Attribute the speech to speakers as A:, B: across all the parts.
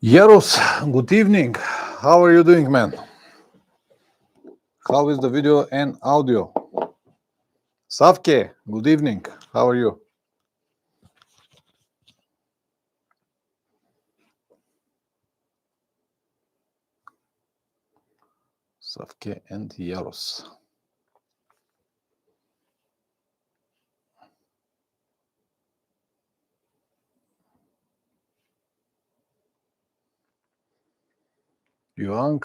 A: Yaros, good evening. How are you doing, man? How is the video and audio? Savke, good evening. How are you? Savke and Yaros. Yuang,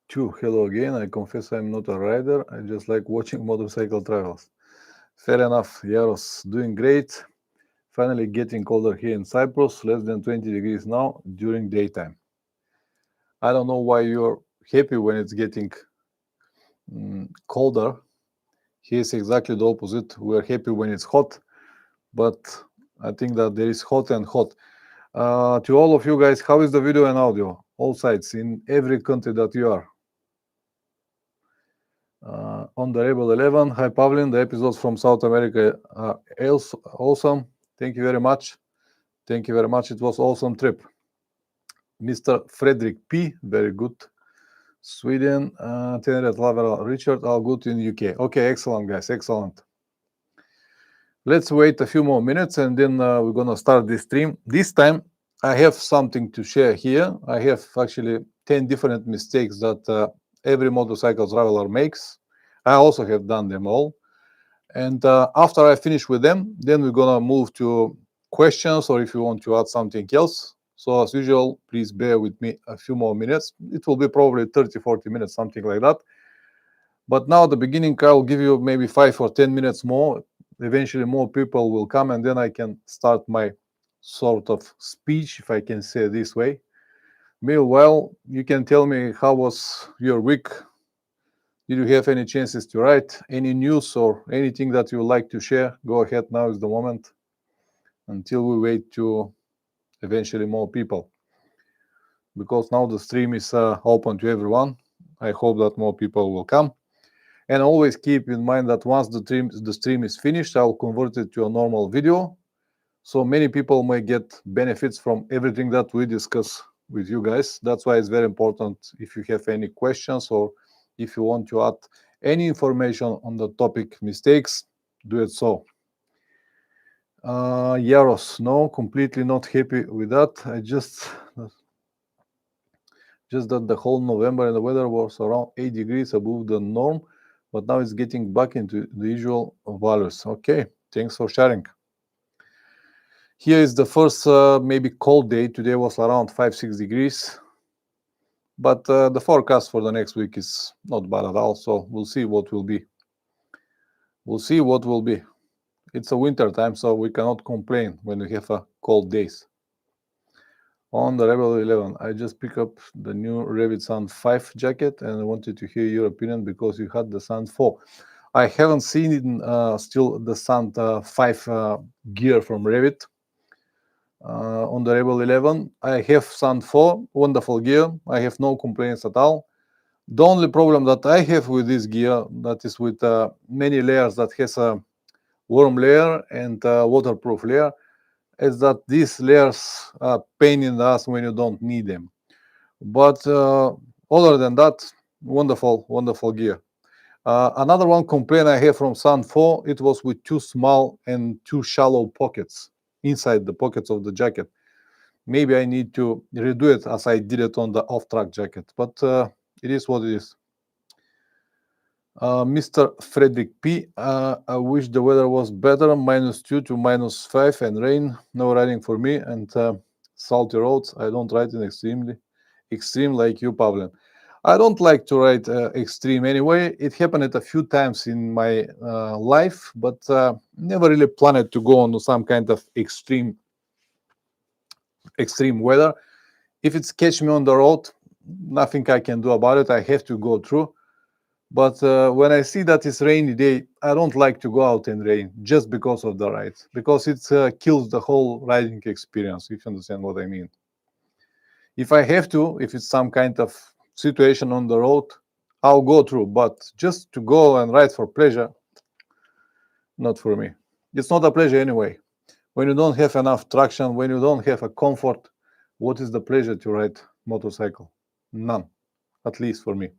A: too. Hello again. I confess I'm not a rider. I just like watching motorcycle travels. Fair enough. Yaros, doing great. Finally getting colder here in Cyprus, less than 20 degrees now during daytime. I don't know why you're happy when it's getting colder. Here is exactly the opposite. We're happy when it's hot, but I think that there is hot and hot. To all of you guys, how is the video and audio? All sides in every country that you are. On the Rebel 11, hi Pavlin, the episodes from South America are awesome. Thank you very much. Thank you very much. It was awesome trip. Mr. Frederick P, very good. Sweden, Tenerife, Laval, Richard, all good in UK. Okay, excellent guys, excellent. Let's wait a few more minutes and then we're gonna start this stream. This time I have something to share here. I have actually 10 different mistakes that every motorcycle traveler makes. I also have done them all. And after I finish with them, then we're gonna move to questions or if you want to add something else. So as usual, please bear with me a few more minutes. It will be probably 30, 40 minutes, something like that. But now at the beginning, I'll give you maybe 5 or 10 minutes more. Eventually more people will come and then I can start my sort of speech, if I can say this way. Meanwhile, you can tell me how was your week? Did you have any chances to write? Any news or anything that you would like to share? Go ahead, now is the moment until we wait to eventually more people. Because now the stream is open to everyone. I hope that more people will come. And always keep in mind that once the stream is finished, I'll convert it to a normal video. So many people may get benefits from everything that we discuss with you guys. That's why it's very important if you have any questions or if you want to add any information on the topic mistakes, do it so. Yaros, no, completely not happy with that. I just that the whole November and the weather was around 8 degrees above the norm, but now it's getting back into the usual values. Okay, thanks for sharing. Here is the first maybe cold day. Today was around 5-6 degrees, but the forecast for the next week is not bad at all. So we'll see what will be. We'll see what will be. It's a winter time, so we cannot complain when we have cold days. On the Rebel 11, I just picked up the new Revit Sand 5 jacket and I wanted to hear your opinion because you had the Sand 4. I haven't seen it, still the Sand 5 gear from Revit. On the Rebel 11, I have Sand 4, wonderful gear. I have no complaints at all. The only problem that I have with this gear, that is with many layers, that has a warm layer and waterproof layer, is that these layers are pain in the ass when you don't need them. But other than that, wonderful, wonderful gear. Another one complaint I have from Sand 4, it was with too small and too shallow pockets inside the pockets of the jacket. Maybe I need to redo it as I did it on the off-track jacket, but it is what it is. Mr. Frederick P, I wish the weather was better, -2 to -5 and rain, no riding for me, and salty roads. I don't ride in extreme like you, Pavlen. I don't like to ride extreme anyway. It happened a few times in my life, but never really planned to go on some kind of extreme weather. If it's catch me on the road, nothing I can do about it. I have to go through. But when I see that it's rainy day, I don't like to go out in rain just because of the ride, because it kills the whole riding experience, if you understand what I mean. If I have to, if it's some kind of situation on the road, I'll go through. But just to go and ride for pleasure, not for me. It's not a pleasure anyway. When you don't have enough traction, when you don't have a comfort, what is the pleasure to ride motorcycle? None, at least for me.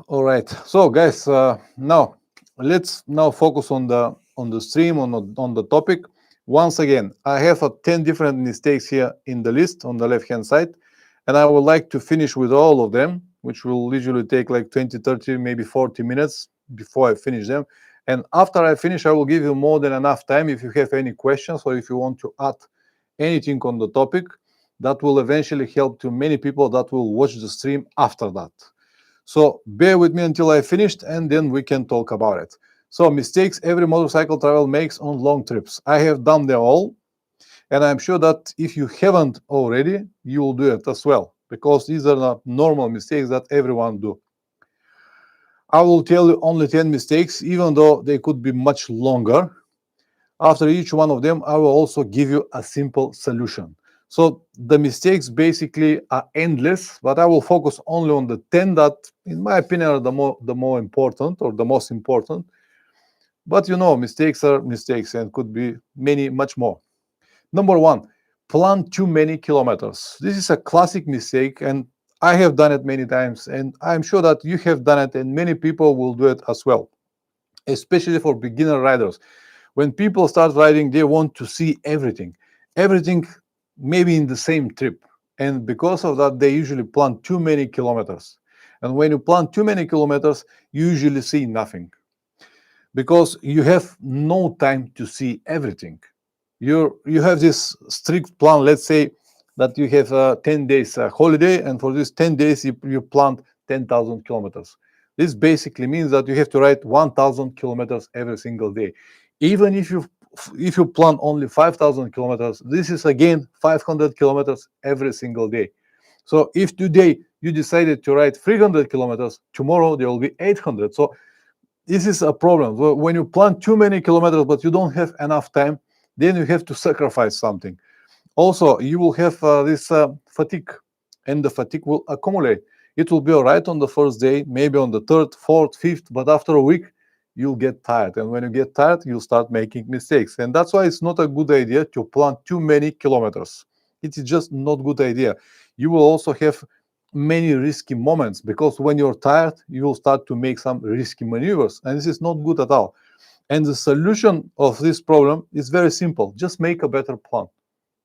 A: All right, so guys, now let's focus on the stream, on the topic. Once again, I have 10 different mistakes here in the list on the left hand side, and I would like to finish with all of them, which will usually take like 20, 30, maybe 40 minutes before I finish them. And after I finish, I will give you more than enough time if you have any questions or if you want to add anything on the topic. That will eventually help to many people that will watch the stream after that. So bear with me until I finished, and then we can talk about it. So mistakes every motorcycle travel makes on long trips. I have done them all, and I'm sure that if you haven't already, you will do it as well, because these are not normal mistakes that everyone do. I will tell you only 10 mistakes, even though they could be much longer. After each one of them, I will also give you a simple solution. So the mistakes basically are endless, but I will focus only on the 10 that, in my opinion, are the more important, or the most important. But you know, mistakes are mistakes and could be much more. Number one, plan too many kilometers. This is a classic mistake, and I have done it many times, and I'm sure that you have done it, and many people will do it as well, especially for beginner riders. When people start riding, they want to see everything maybe in the same trip. And because of that, they usually plan too many kilometers. And when you plan too many kilometers, you usually see nothing, because you have no time to see everything. You have this strict plan. Let's say that you have 10 days holiday, and for these 10 days, you planned 10,000 kilometers. This basically means that you have to ride 1,000 kilometers every single day. Even if you plan only 5,000 kilometers, this is again 500 kilometers every single day. So if today you decided to ride 300 kilometers, tomorrow there will be 800. So this is a problem. When you plan too many kilometers but you don't have enough time, then you have to sacrifice something. Also, you will have this fatigue, and the fatigue will accumulate. It will be all right on the first day, maybe on the third, fourth, fifth, but after a week, you'll get tired. And when you get tired, you'll start making mistakes. And that's why it's not a good idea to plan too many kilometers. It is just not a good idea. You will also have many risky moments, because when you're tired, you will start to make some risky maneuvers. And this is not good at all. And the solution of this problem is very simple. Just make a better plan.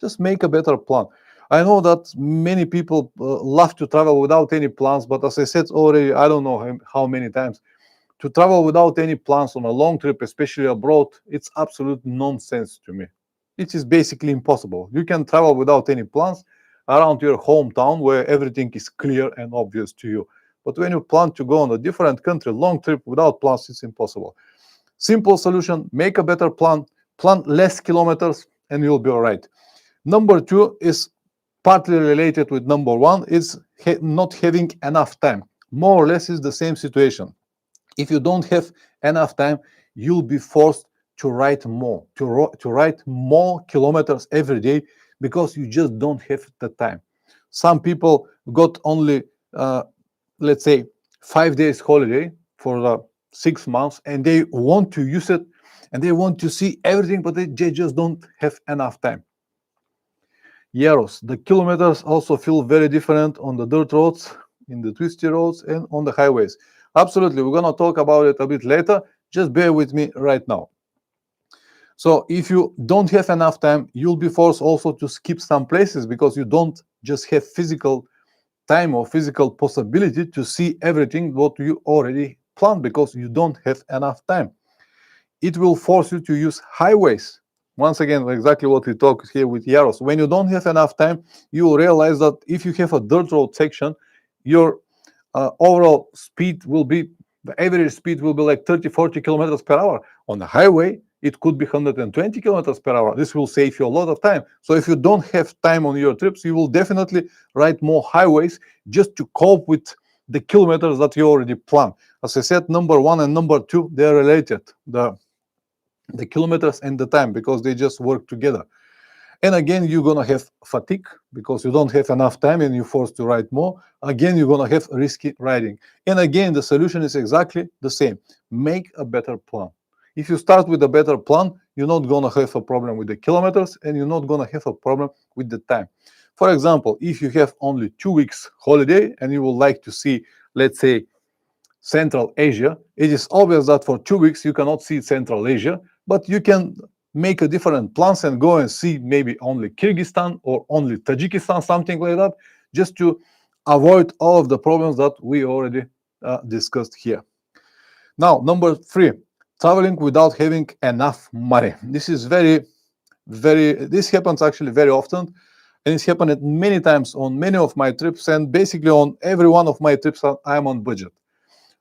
A: Just make a better plan. I know that many people love to travel without any plans, but as I said already, I don't know how many times, to travel without any plans on a long trip, especially abroad, it's absolute nonsense to me. It is basically impossible. You can travel without any plans around your hometown where everything is clear and obvious to you. But when you plan to go on a different country, long trip without plans, it's impossible. Simple solution, make a better plan, plan less kilometers, and you'll be all right. Number two is partly related with number one, is not having enough time. More or less is the same situation. If you don't have enough time, you'll be forced to ride more, to ride more kilometers every day, because you just don't have the time. Some people got only, let's say, 5 days holiday for 6 months, and they want to use it, and they want to see everything, but they just don't have enough time. Yaros, the kilometers also feel very different on the dirt roads, in the twisty roads, and on the highways. Absolutely, we're going to talk about it a bit later. Just bear with me right now. So if you don't have enough time, you'll be forced also to skip some places, because you don't just have physical time or physical possibility to see everything what you already planned, because you don't have enough time. It will force you to use highways. Once again, exactly what we talk here with Yaros. When you don't have enough time, you will realize that if you have a dirt road section, your overall speed will be, the average speed will be like 30, 40 kilometers per hour. On the highway, it could be 120 kilometers per hour. This will save you a lot of time. So if you don't have time on your trips, you will definitely ride more highways just to cope with the kilometers that you already planned. As I said, number one and number two, they're related. The kilometers and the time, because they just work together. And again, you're going to have fatigue, because you don't have enough time and you're forced to ride more. Again, you're going to have risky riding. And again, the solution is exactly the same. Make a better plan. If you start with a better plan, you're not going to have a problem with the kilometers, and you're not going to have a problem with the time. For example, if you have only 2 weeks holiday and you would like to see, let's say, Central Asia, it is obvious that for 2 weeks you cannot see Central Asia, but you can make a different plans and go and see maybe only Kyrgyzstan or only Tajikistan, something like that, just to avoid all of the problems that we already discussed here. Now, number 3, traveling without having enough money. This is this happens actually very often, and it's happened many times on many of my trips, and basically on every one of my trips I'm on budget.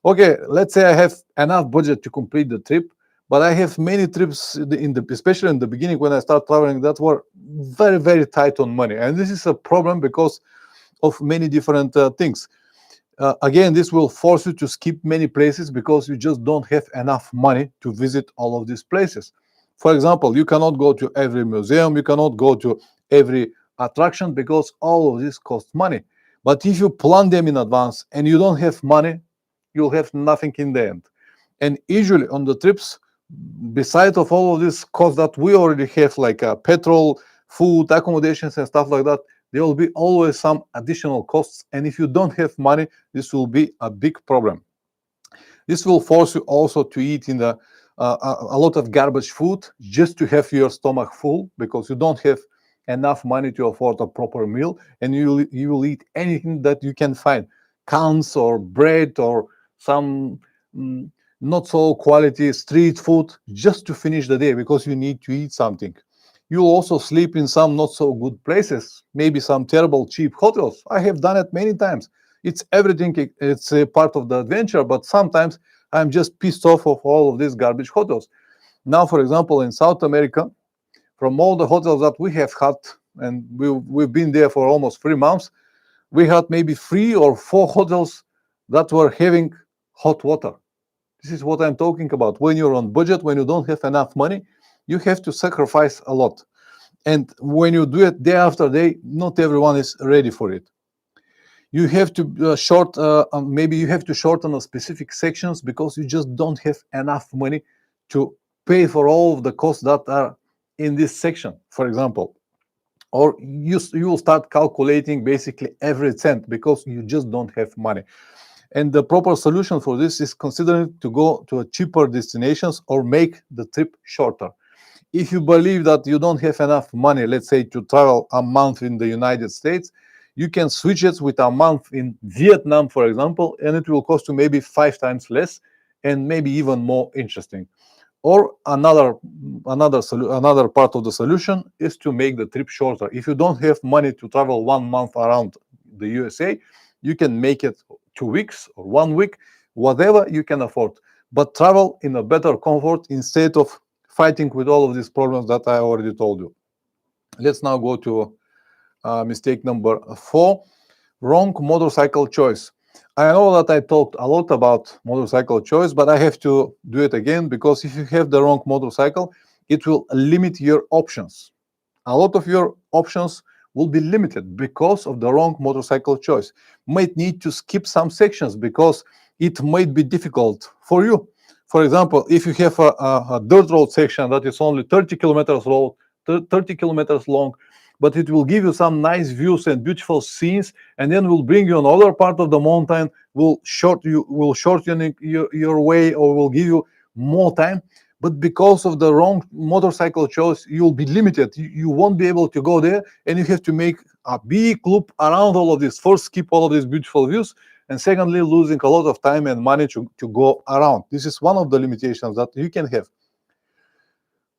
A: Okay, let's say I have enough budget to complete the trip, but I have many trips, especially in the beginning when I start traveling, that were very, very tight on money. And this is a problem because of many different things. Again, this will force you to skip many places because you just don't have enough money to visit all of these places. For example, you cannot go to every museum, you cannot go to every attraction because all of this costs money. But if you plan them in advance and you don't have money, you'll have nothing in the end. And usually on the trips, besides of all of this cost that we already have, like petrol, food, accommodations, and stuff like that, there will be always some additional costs. And if you don't have money, this will be a big problem. This will force you also to eat in a lot of garbage food just to have your stomach full, because you don't have enough money to afford a proper meal, and you will eat anything that you can find, cans or bread or some not so quality street food, just to finish the day because you need to eat something. You'll also sleep in some not so good places, maybe some terrible cheap hotels. I have done it many times. It's everything, it's a part of the adventure, but sometimes I'm just pissed off of all of these garbage hotels. Now, for example, in South America, from all the hotels that we have had, and we've been there for almost 3 months, we had maybe 3 or 4 hotels that were having hot water. This is what I'm talking about. When you're on budget, when you don't have enough money, you have to sacrifice a lot. And when you do it day after day, not everyone is ready for it. You have to maybe you have to shorten a specific sections because you just don't have enough money to pay for all of the costs that are in this section, for example. Or you will start calculating basically every cent because you just don't have money. And the proper solution for this is considering to go to a cheaper destinations or make the trip shorter. If you believe that you don't have enough money, let's say, to travel a month in the United States, you can switch it with a month in Vietnam, for example, and it will cost you maybe 5 times less and maybe even more interesting. Or another part of the solution is to make the trip shorter. If you don't have money to travel 1 month around the USA, you can make it 2 weeks or 1 week, whatever you can afford. But travel in a better comfort instead of fighting with all of these problems that I already told you. Let's now go to mistake number 4, wrong motorcycle choice. I know that I talked a lot about motorcycle choice, but I have to do it again because if you have the wrong motorcycle, it will limit your options. A lot of your options will be limited because of the wrong motorcycle choice. Might need to skip some sections because it might be difficult for you. For example, if you have a dirt road section that is only 30 kilometers long, but it will give you some nice views and beautiful scenes, and then will bring you another part of the mountain, will shorten your way, or will give you more time. But because of the wrong motorcycle choice, you'll be limited. You won't be able to go there, and you have to make a big loop around all of this. First, skip all of these beautiful views, and secondly, losing a lot of time and money to go around. This is one of the limitations that you can have.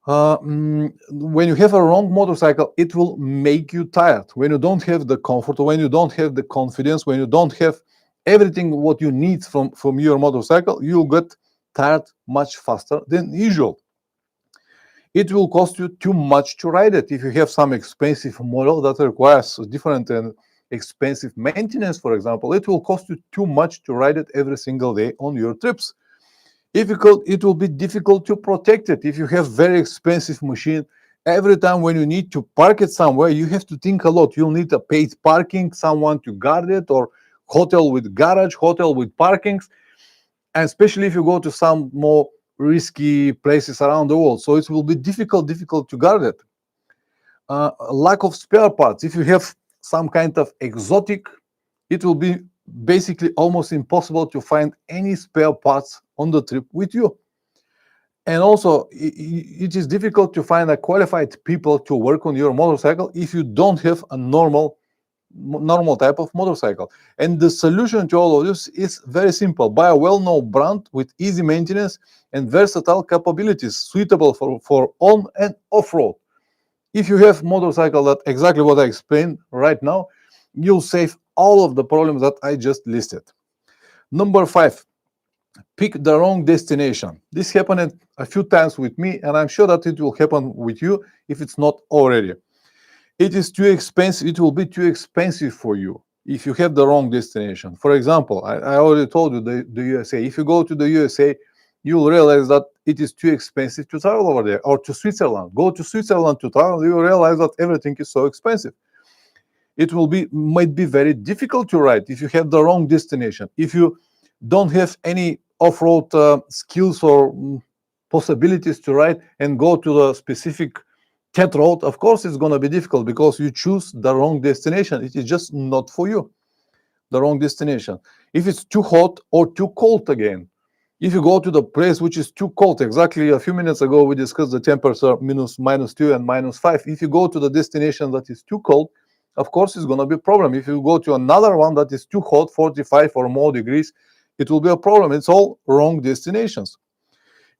A: When you have a wrong motorcycle, it will make you tired. When you don't have the comfort, when you don't have the confidence, when you don't have everything what you need from your motorcycle, you'll get tired much faster than usual. It will cost you too much to ride it. If you have some expensive model that requires different and expensive maintenance, for example, it will cost you too much to ride it every single day on your trips. It will be difficult to protect it. If you have very expensive machine, every time when you need to park it somewhere, you have to think a lot. You'll need a paid parking, someone to guard it, or hotel with garage, hotel with parkings. And especially if you go to some more risky places around the world, so it will be difficult to guard it. Lack of spare parts. If you have some kind of exotic, it will be basically almost impossible to find any spare parts on the trip with you. And also, it is difficult to find a qualified people to work on your motorcycle if you don't have a normal type of motorcycle. And the solution to all of this is very simple: buy a well-known brand with easy maintenance and versatile capabilities, suitable for on and off-road. If you have motorcycle that exactly what I explained right now, you'll save all of the problems that I just listed. Number 5, pick the wrong destination. This happened a few times with me, and I'm sure that it will happen with you if it's not already. It is too expensive. It will be too expensive for you if you have the wrong destination. For example, I already told you the USA. If you go to the USA, you will realize that it is too expensive to travel over there. Or to Switzerland. Go to Switzerland to travel, you will realize that everything is so expensive. It might be very difficult to ride if you have the wrong destination. If you don't have any off-road skills or possibilities to ride and go to the specific cat road, of course it's going to be difficult because you choose the wrong destination. It is just not for you, the wrong destination. If it's too hot or too cold again, if you go to the place which is too cold, exactly a few minutes ago we discussed the temperature -2 and -5. If you go to the destination that is too cold, of course it's going to be a problem. If you go to another one that is too hot, 45 or more degrees, it will be a problem. It's all wrong destinations.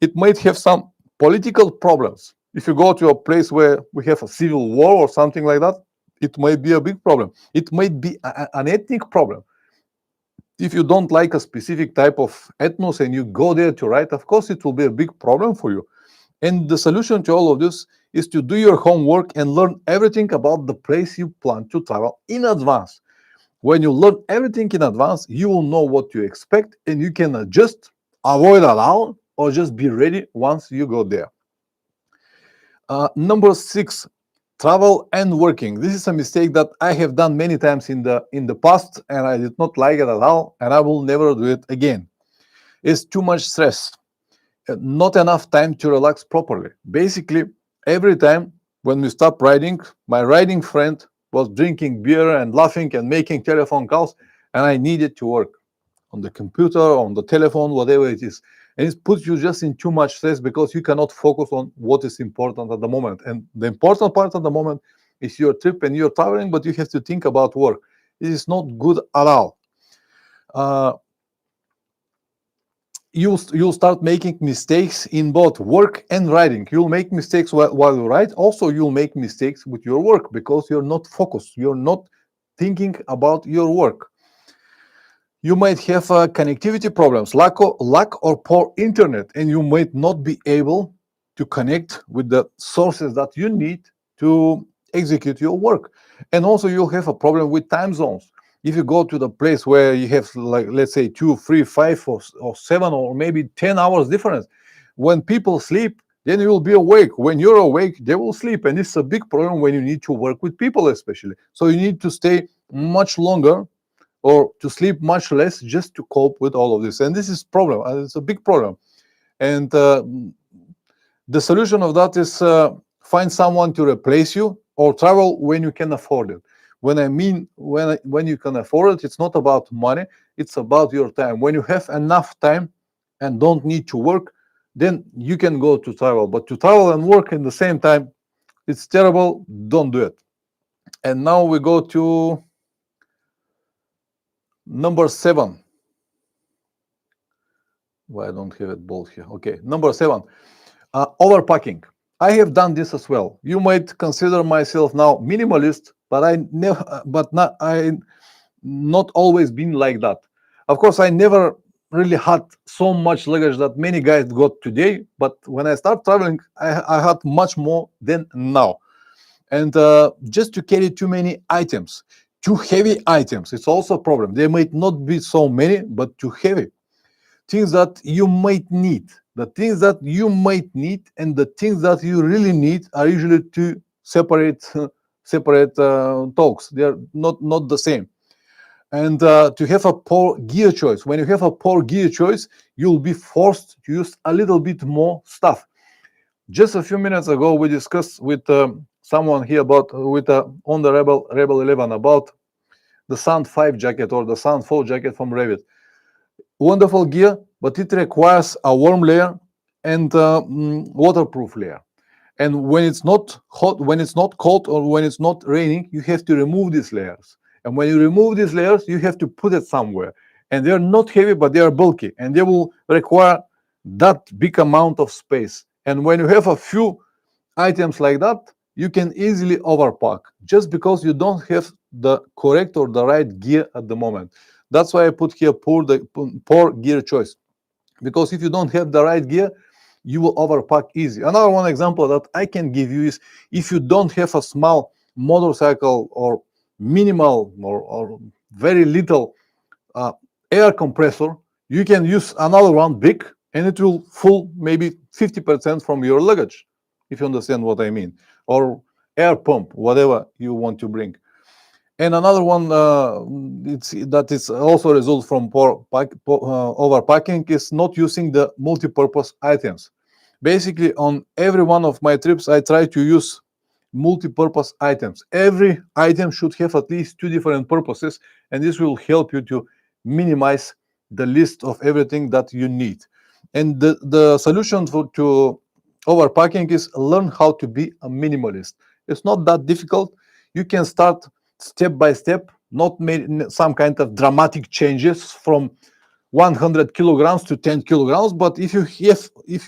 A: It might have some political problems. If you go to a place where we have a civil war or something like that, it might be a big problem. It might be an ethnic problem. If you don't like a specific type of ethnos and you go there to ride, of course it will be a big problem for you. And the solution to all of this is to do your homework and learn everything about the place you plan to travel in advance. When you learn everything in advance, you will know what to expect and you can adjust, avoid a lot, or just be ready once you go there. Number 6, travel and working. This is a mistake that I have done many times in the past, and I did not like it at all, and I will never do it again. It's too much stress, not enough time to relax properly. Basically, every time when we stop riding, my riding friend was drinking beer and laughing and making telephone calls, and I needed to work on the computer, on the telephone, whatever it is. And it puts you just in too much stress because you cannot focus on what is important at the moment. And the important part at the moment is your trip and you're traveling, but you have to think about work. It is not good at all. You'll start making mistakes in both work and riding. You'll make mistakes while you ride. Also, you'll make mistakes with your work because you're not focused. You're not thinking about your work. You might have connectivity problems, lack or poor internet, and you might not be able to connect with the sources that you need to execute your work. And also you'll have a problem with time zones. If you go to the place where you have, like, let's say 2, 3, 5 or 7 or maybe 10 hours difference, when people sleep, then you will be awake. When you're awake, they will sleep. And it's a big problem when you need to work with people, especially. So you need to stay much longer or to sleep much less just to cope with all of this. And this is a problem. It's a big problem. And the solution of that is find someone to replace you or travel when you can afford it. When I mean when you can afford it, it's not about money, it's about your time. When you have enough time and don't need to work, then you can go to travel. But to travel and work in the same time, it's terrible. Don't do it. And now we go to number 7. Why I don't have it bold here? Okay, number 7, overpacking. I have done this as well. You might consider myself now minimalist, but I not always been like that. Of course, I never really had so much luggage that many guys got today. But when I start traveling, I had much more than now. And just to carry too many items, too heavy items, it's also a problem. There might not be so many, but too heavy. Things that you might need. The things that you might need and the things that you really need are usually two separate talks. They are not the same. and to have a poor gear choice. When you have a poor gear choice, you'll be forced to use a little bit more stuff. Just a few minutes ago, we discussed with someone here about on the Rebel 11 about the Sound 5 jacket or the Sound 4 jacket from Revit. Wonderful gear, but it requires a warm layer and waterproof layer. And when it's not hot, when it's not cold, or when it's not raining, you have to remove these layers. And when you remove these layers, you have to put it somewhere. And they're not heavy, but they are bulky, and they will require that big amount of space. And when you have a few items like that, you can easily overpack just because you don't have the correct or the right gear at the moment. That's why I put here poor gear choice, because if you don't have the right gear, you will overpack easy. Another one example that I can give you is if you don't have a small motorcycle or minimal or very little air compressor, you can use another one big, and it will full maybe 50% from your luggage, if you understand what I mean, or air pump, whatever you want to bring. And another one that is also a result from overpacking is not using the multi-purpose items. Basically, on every one of my trips, I try to use multi-purpose items. Every item should have at least 2 different purposes, and this will help you to minimize the list of everything that you need. And the solution to overpacking is learn how to be a minimalist. It's not that difficult. You can start step by step, not some kind of dramatic changes from 100 kilograms to 10 kilograms. But if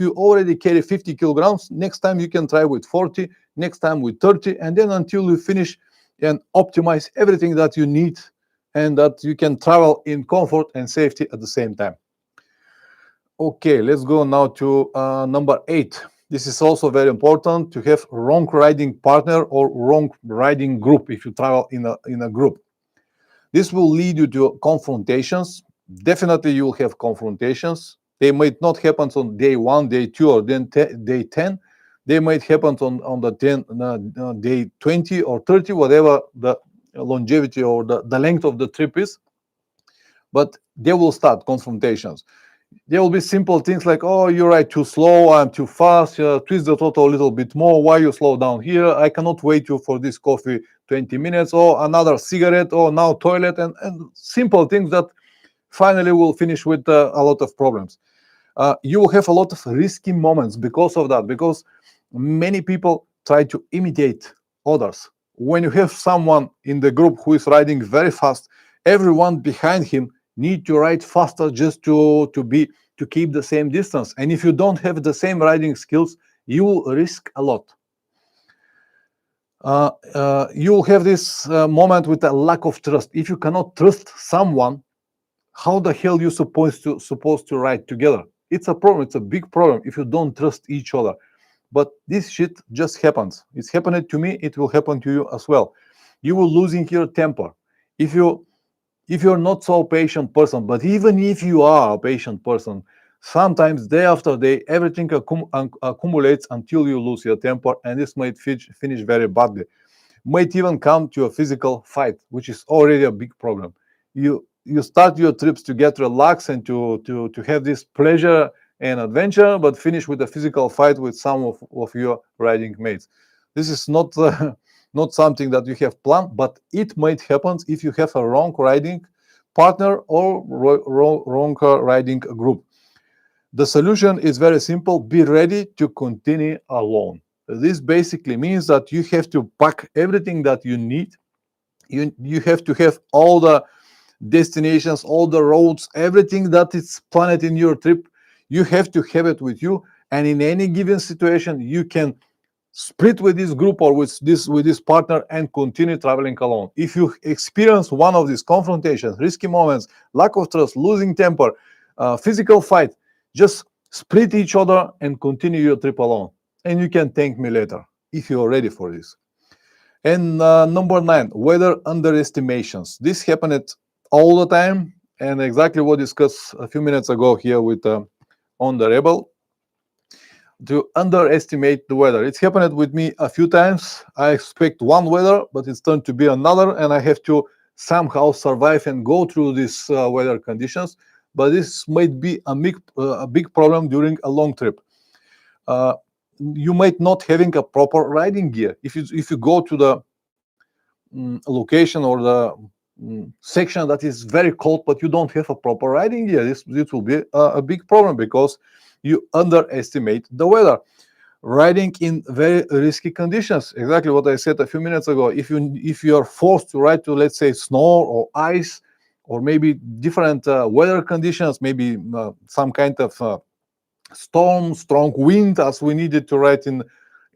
A: you already carry 50 kilograms, next time you can try with 40, next time with 30, and then until you finish and optimize everything that you need, and that you can travel in comfort and safety at the same time. Okay, let's go now to number 8. This is also very important, to have wrong riding partner or wrong riding group if you travel in a group. This will lead you to confrontations. Definitely you will have confrontations. They might not happen on day 1, day 2, or then day 10. They might happen on the day 20 or 30, whatever the longevity or the length of the trip is. But they will start confrontations. There will be simple things like, oh, you ride too slow, I'm too fast, twist the throttle a little bit more, why you slow down here, I cannot wait you for this coffee 20 minutes, or another cigarette, or now toilet, and simple things that finally will finish with a lot of problems. You will have a lot of risky moments because of that, because many people try to imitate others. When you have someone in the group who is riding very fast, everyone behind him need to ride faster just to keep the same distance. And if you don't have the same riding skills, you will risk a lot. You will have this moment with a lack of trust. If you cannot trust someone, how the hell you supposed to ride together? It's a problem. It's a big problem if you don't trust each other. But this shit just happens. It's happened to me. It will happen to you as well. You will losing your temper. If you're not so patient person, but even if you are a patient person, sometimes day after day, everything accumulates until you lose your temper, and this might finish very badly. Might even come to a physical fight, which is already a big problem. You start your trips to get relaxed and to have this pleasure and adventure, but finish with a physical fight with some of your riding mates. This is not not something that you have planned, but it might happen if you have a wrong riding partner or wrong riding group. The solution is very simple. Be ready to continue alone. This basically means that you have to pack everything that you need. You have to have all the destinations, all the roads, everything that is planned in your trip. You have to have it with you, and in any given situation, you can split with this group or with this partner and continue traveling alone. If you experience one of these confrontations, risky moments, lack of trust, losing temper, physical fight, just split each other and continue your trip alone. And you can thank me later if you are ready for this. And number 9, weather underestimations. This happened all the time, and exactly what discussed a few minutes ago here with on the Rebel. To underestimate the weather. It's happened with me a few times. I expect one weather, but it's turned to be another, and I have to somehow survive and go through these weather conditions, but this might be a big problem during a long trip. You might not having a proper riding gear. If you go to the location or the section that is very cold, but you don't have a proper riding gear, this will be a big problem because you underestimate the weather. Riding in very risky conditions, exactly what I said a few minutes ago. If you are forced to ride to, let's say, snow or ice, or maybe different weather conditions, maybe some kind of storm, strong wind, as we needed to ride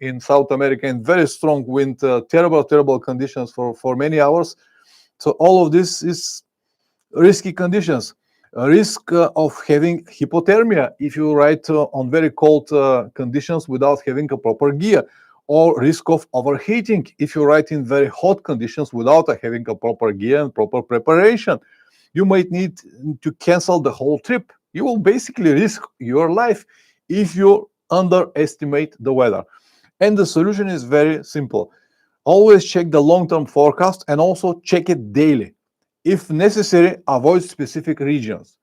A: in South America, and very strong wind, terrible conditions for many hours. So all of this is risky conditions. A risk of having hypothermia if you ride on very cold conditions without having a proper gear, or risk of overheating if you ride in very hot conditions without having a proper gear and proper preparation. You might need to cancel the whole trip. You will basically risk your life if you underestimate the weather. And the solution is very simple. Always check the long-term forecast and also check it daily. If necessary, avoid specific regions.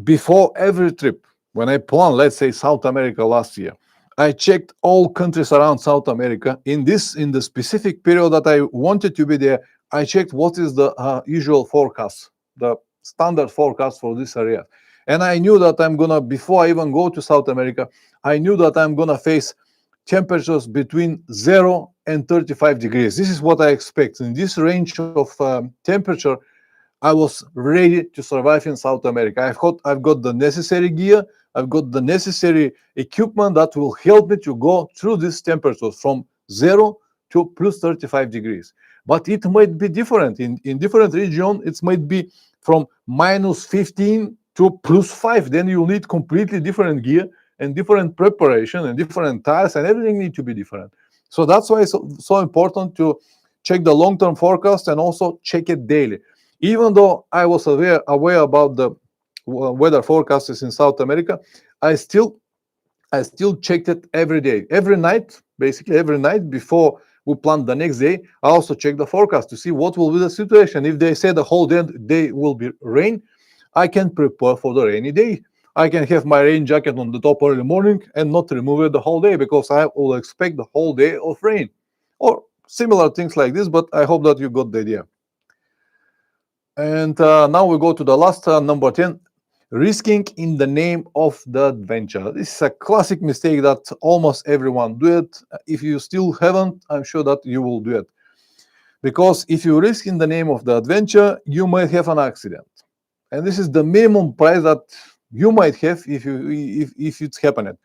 A: Before every trip, when I planned, let's say, South America last year, I checked all countries around South America. In the specific period that I wanted to be there, I checked what is the usual forecast, the standard forecast for this area. And I knew that before I even go to South America, I knew that I'm gonna face temperatures between 0 and 35 degrees. This is what I expect. In this range of temperature, I was ready to survive in South America. I've got the necessary gear, I've got the necessary equipment that will help me to go through these temperatures from 0 to plus 35 degrees. But it might be different. In different regions, it might be from minus 15 to plus 5. Then you'll need completely different gear and different preparation and different tires, and everything needs to be different. So that's why it's so important to check the long-term forecast and also check it daily. Even though I was aware about the weather forecasts in South America, I still checked it every day, every night, basically every night before we plan the next day. I also check the forecast to see what will be the situation. If they say the whole day will be rain, I can prepare for the rainy day. I can have my rain jacket on the top early morning and not remove it the whole day because I will expect the whole day of rain, or similar things like this. But I hope that you got the idea. And now we go to the last number 10, risking in the name of the adventure. This is a classic mistake that almost everyone do it. If you still haven't, I'm sure that you will do it. Because if you risk in the name of the adventure, you might have an accident. And this is the minimum price that you might have if it's happening.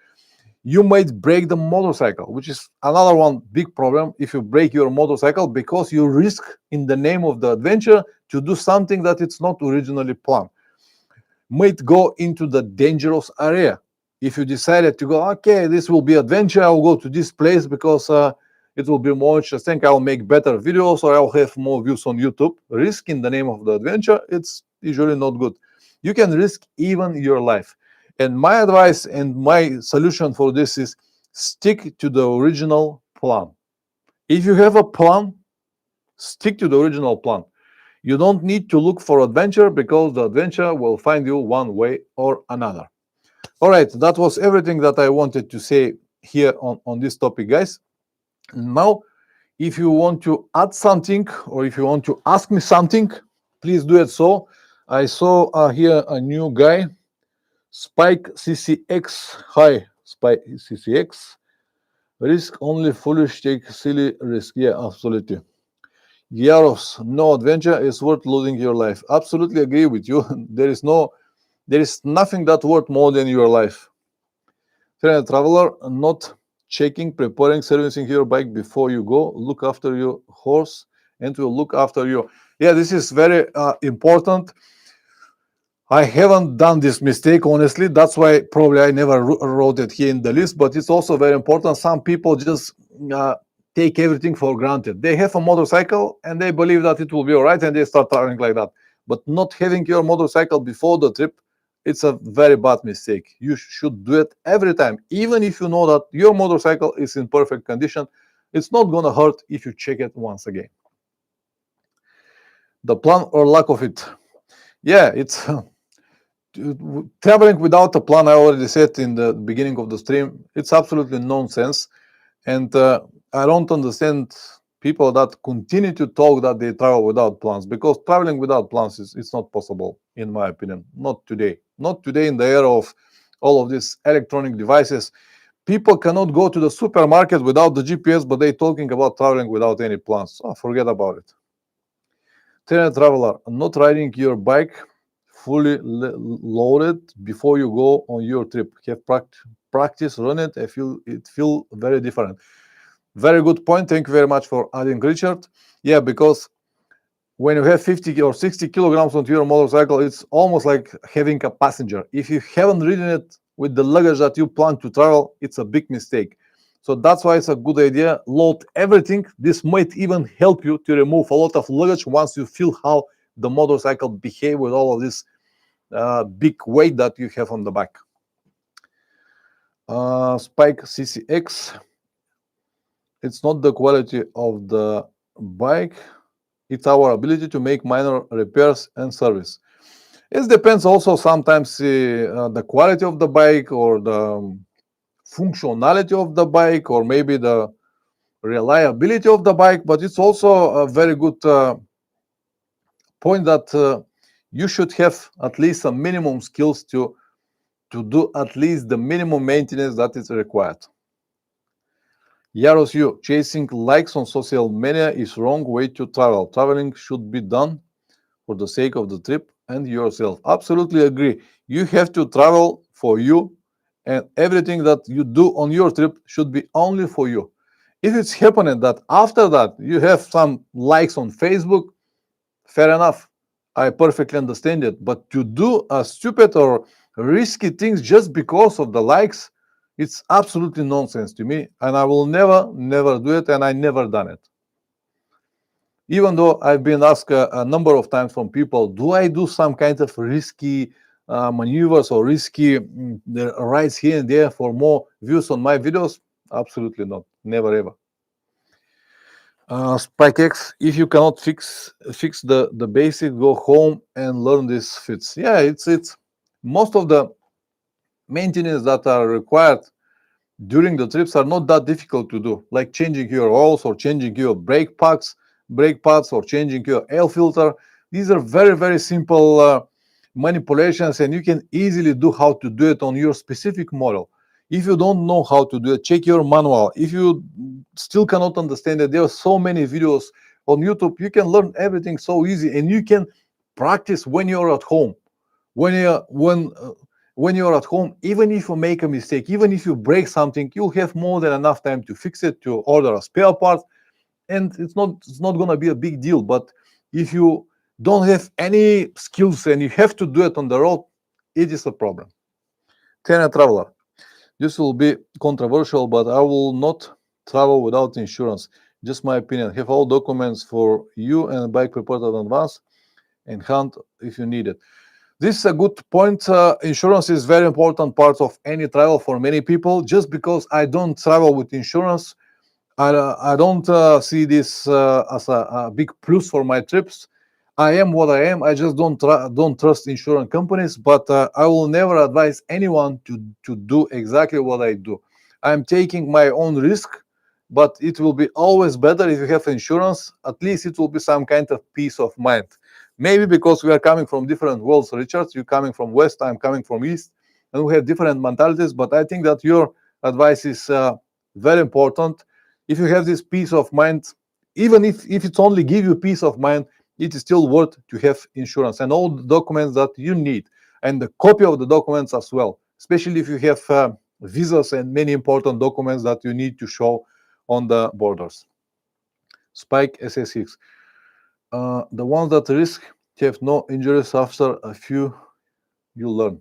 A: You might break the motorcycle, which is another one big problem if you break your motorcycle, because you risk in the name of the adventure to do something that it's not originally planned. Might go into the dangerous area. If you decided to go, okay, this will be adventure, I'll go to this place because it will be more interesting, I'll make better videos, or I'll have more views on YouTube. Risk in the name of the adventure, it's usually not good. You can risk even your life. And my advice and my solution for this is stick to the original plan. If you have a plan, stick to the original plan. You don't need to look for adventure because the adventure will find you one way or another. All right, that was everything that I wanted to say here on this topic, guys. Now, if you want to add something or if you want to ask me something, please do it so. I saw here a new guy, Spike CCX. Hi, Spike CCX. Risk only foolish, take silly risk. Yeah, absolutely. Yaros, no adventure is worth losing your life. Absolutely agree with you. There is nothing that worth more than your life. Traveler, not checking, preparing, servicing your bike before you go. Look after your horse and will look after you. Yeah, this is very important. I haven't done this mistake, honestly. That's why probably I never wrote it here in the list, but it's also very important. Some people just take everything for granted. They have a motorcycle and they believe that it will be all right and they start traveling like that. But not having your motorcycle before the trip, it's a very bad mistake. You should do it every time. Even if you know that your motorcycle is in perfect condition, it's not going to hurt if you check it once again. The plan or lack of it. Yeah, it's traveling without a plan. I already said in the beginning of the stream, it's absolutely nonsense. And I don't understand people that continue to talk that they travel without plans, because traveling without plans is it's not possible, in my opinion. Not today. Not today, in the era of all of these electronic devices. People cannot go to the supermarket without the GPS, but they're talking about traveling without any plans. Oh, forget about it. Traveler, not riding your bike fully loaded before you go on your trip. Have practice, run it. I feel it feel very different. Very good point. Thank you very much for adding, Richard. Yeah, because when you have 50 or 60 kilograms on your motorcycle, it's almost like having a passenger. If you haven't ridden it with the luggage that you plan to travel, it's a big mistake. So that's why it's a good idea. Load everything. This might even help you to remove a lot of luggage once you feel how the motorcycle behave with all of this big weight that you have on the back. Spike CCX. It's not the quality of the bike, it's our ability to make minor repairs and service. It depends also sometimes the quality of the bike, or the functionality of the bike, or maybe the reliability of the bike, but it's also a very good point that you should have at least some minimum skills to do at least the minimum maintenance that is required. Yaros, you chasing likes on social media is wrong way to travel. Traveling should be done for the sake of the trip and yourself. Absolutely agree. You have to travel for you, and everything that you do on your trip should be only for you. If it's happening that after that you have some likes on Facebook, fair enough. I perfectly understand it. But to do a stupid or risky things just because of the likes, it's absolutely nonsense to me, and I will never do it, and I never done it. Even though I've been asked a number of times from people, do I do some kind of risky maneuvers or risky rides here and there for more views on my videos? Absolutely not. Never ever. SpikeX, if you cannot fix the basic, go home and learn these fits. Yeah, it's most of the maintenance that are required during the trips are not that difficult to do, like changing your oils or changing your brake pads, or changing your air filter. These are very simple manipulations, and you can easily do how to do it on your specific model. If you don't know how to do it, check your manual. If you still cannot understand it, there are so many videos on YouTube. You can learn everything so easy, and you can practice when you're at home. When you're at home, even if you make a mistake, even if you break something, you'll have more than enough time to fix it, to order a spare part, and it's not going to be a big deal. But if you don't have any skills and you have to do it on the road, it is a problem. Traveler, this will be controversial, but I will not travel without insurance. Just my opinion. Have all documents for you and bike prepared in advance, and hand if you need it. This is a good point. Insurance is very important part of any travel for many people. Just because I don't travel with insurance, I don't see this as a big plus for my trips. I am what I am. I just don't trust insurance companies, but I will never advise anyone to do exactly what I do. I'm taking my own risk, but it will be always better if you have insurance. At least it will be some kind of peace of mind. Maybe because we are coming from different worlds, Richard. You're coming from West, I'm coming from East, and we have different mentalities. But I think that your advice is very important. If you have this peace of mind, even if it's only give you peace of mind, it is still worth to have insurance and all the documents that you need, and the copy of the documents as well, especially if you have visas and many important documents that you need to show on the borders. Spike SS6. The ones that risk have no injuries after a few, you learn.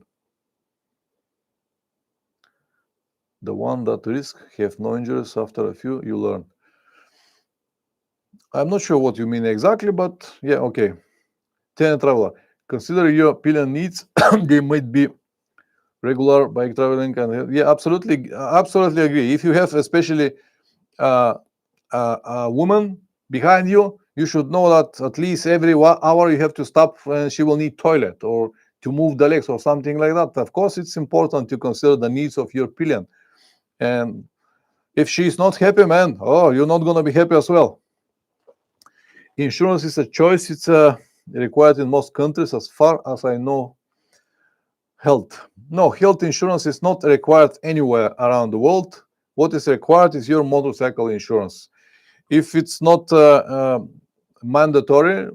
A: The one that risk have no injuries after a few, you learn. I'm not sure what you mean exactly, but yeah, okay. Traveler, consider your pillion needs. They might be regular bike traveling, and yeah, absolutely agree. If you have especially a woman behind you, You should know that at least every hour you have to stop and she will need toilet or to move the legs or something like that. Of course, it's important to consider the needs of your pillion. And if she's not happy, man, oh, you're not going to be happy as well. Insurance is a choice. It's required in most countries as far as I know. Health. No, health insurance is not required anywhere around the world. What is required is your motorcycle insurance. If it's not mandatory,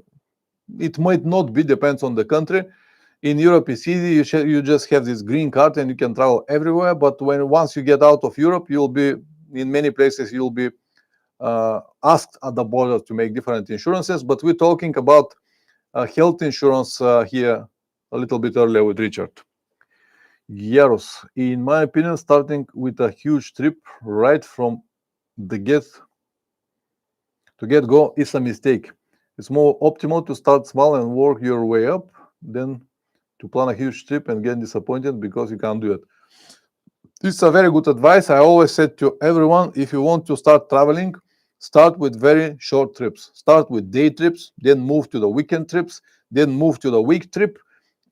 A: it might not be, depends on the country. In Europe, it's easy. You just have this green card and you can travel everywhere. But once you get out of Europe, you'll be in many places. You'll be asked at the border to make different insurances. But we're talking about health insurance here a little bit earlier with Richard. Yaros, in my opinion, starting with a huge trip right from the get-go is a mistake. It's more optimal to start small and work your way up than to plan a huge trip and get disappointed because you can't do it. This is a very good advice. I always said to everyone, if you want to start traveling, start with very short trips. Start with day trips, then move to the weekend trips, then move to the week trip,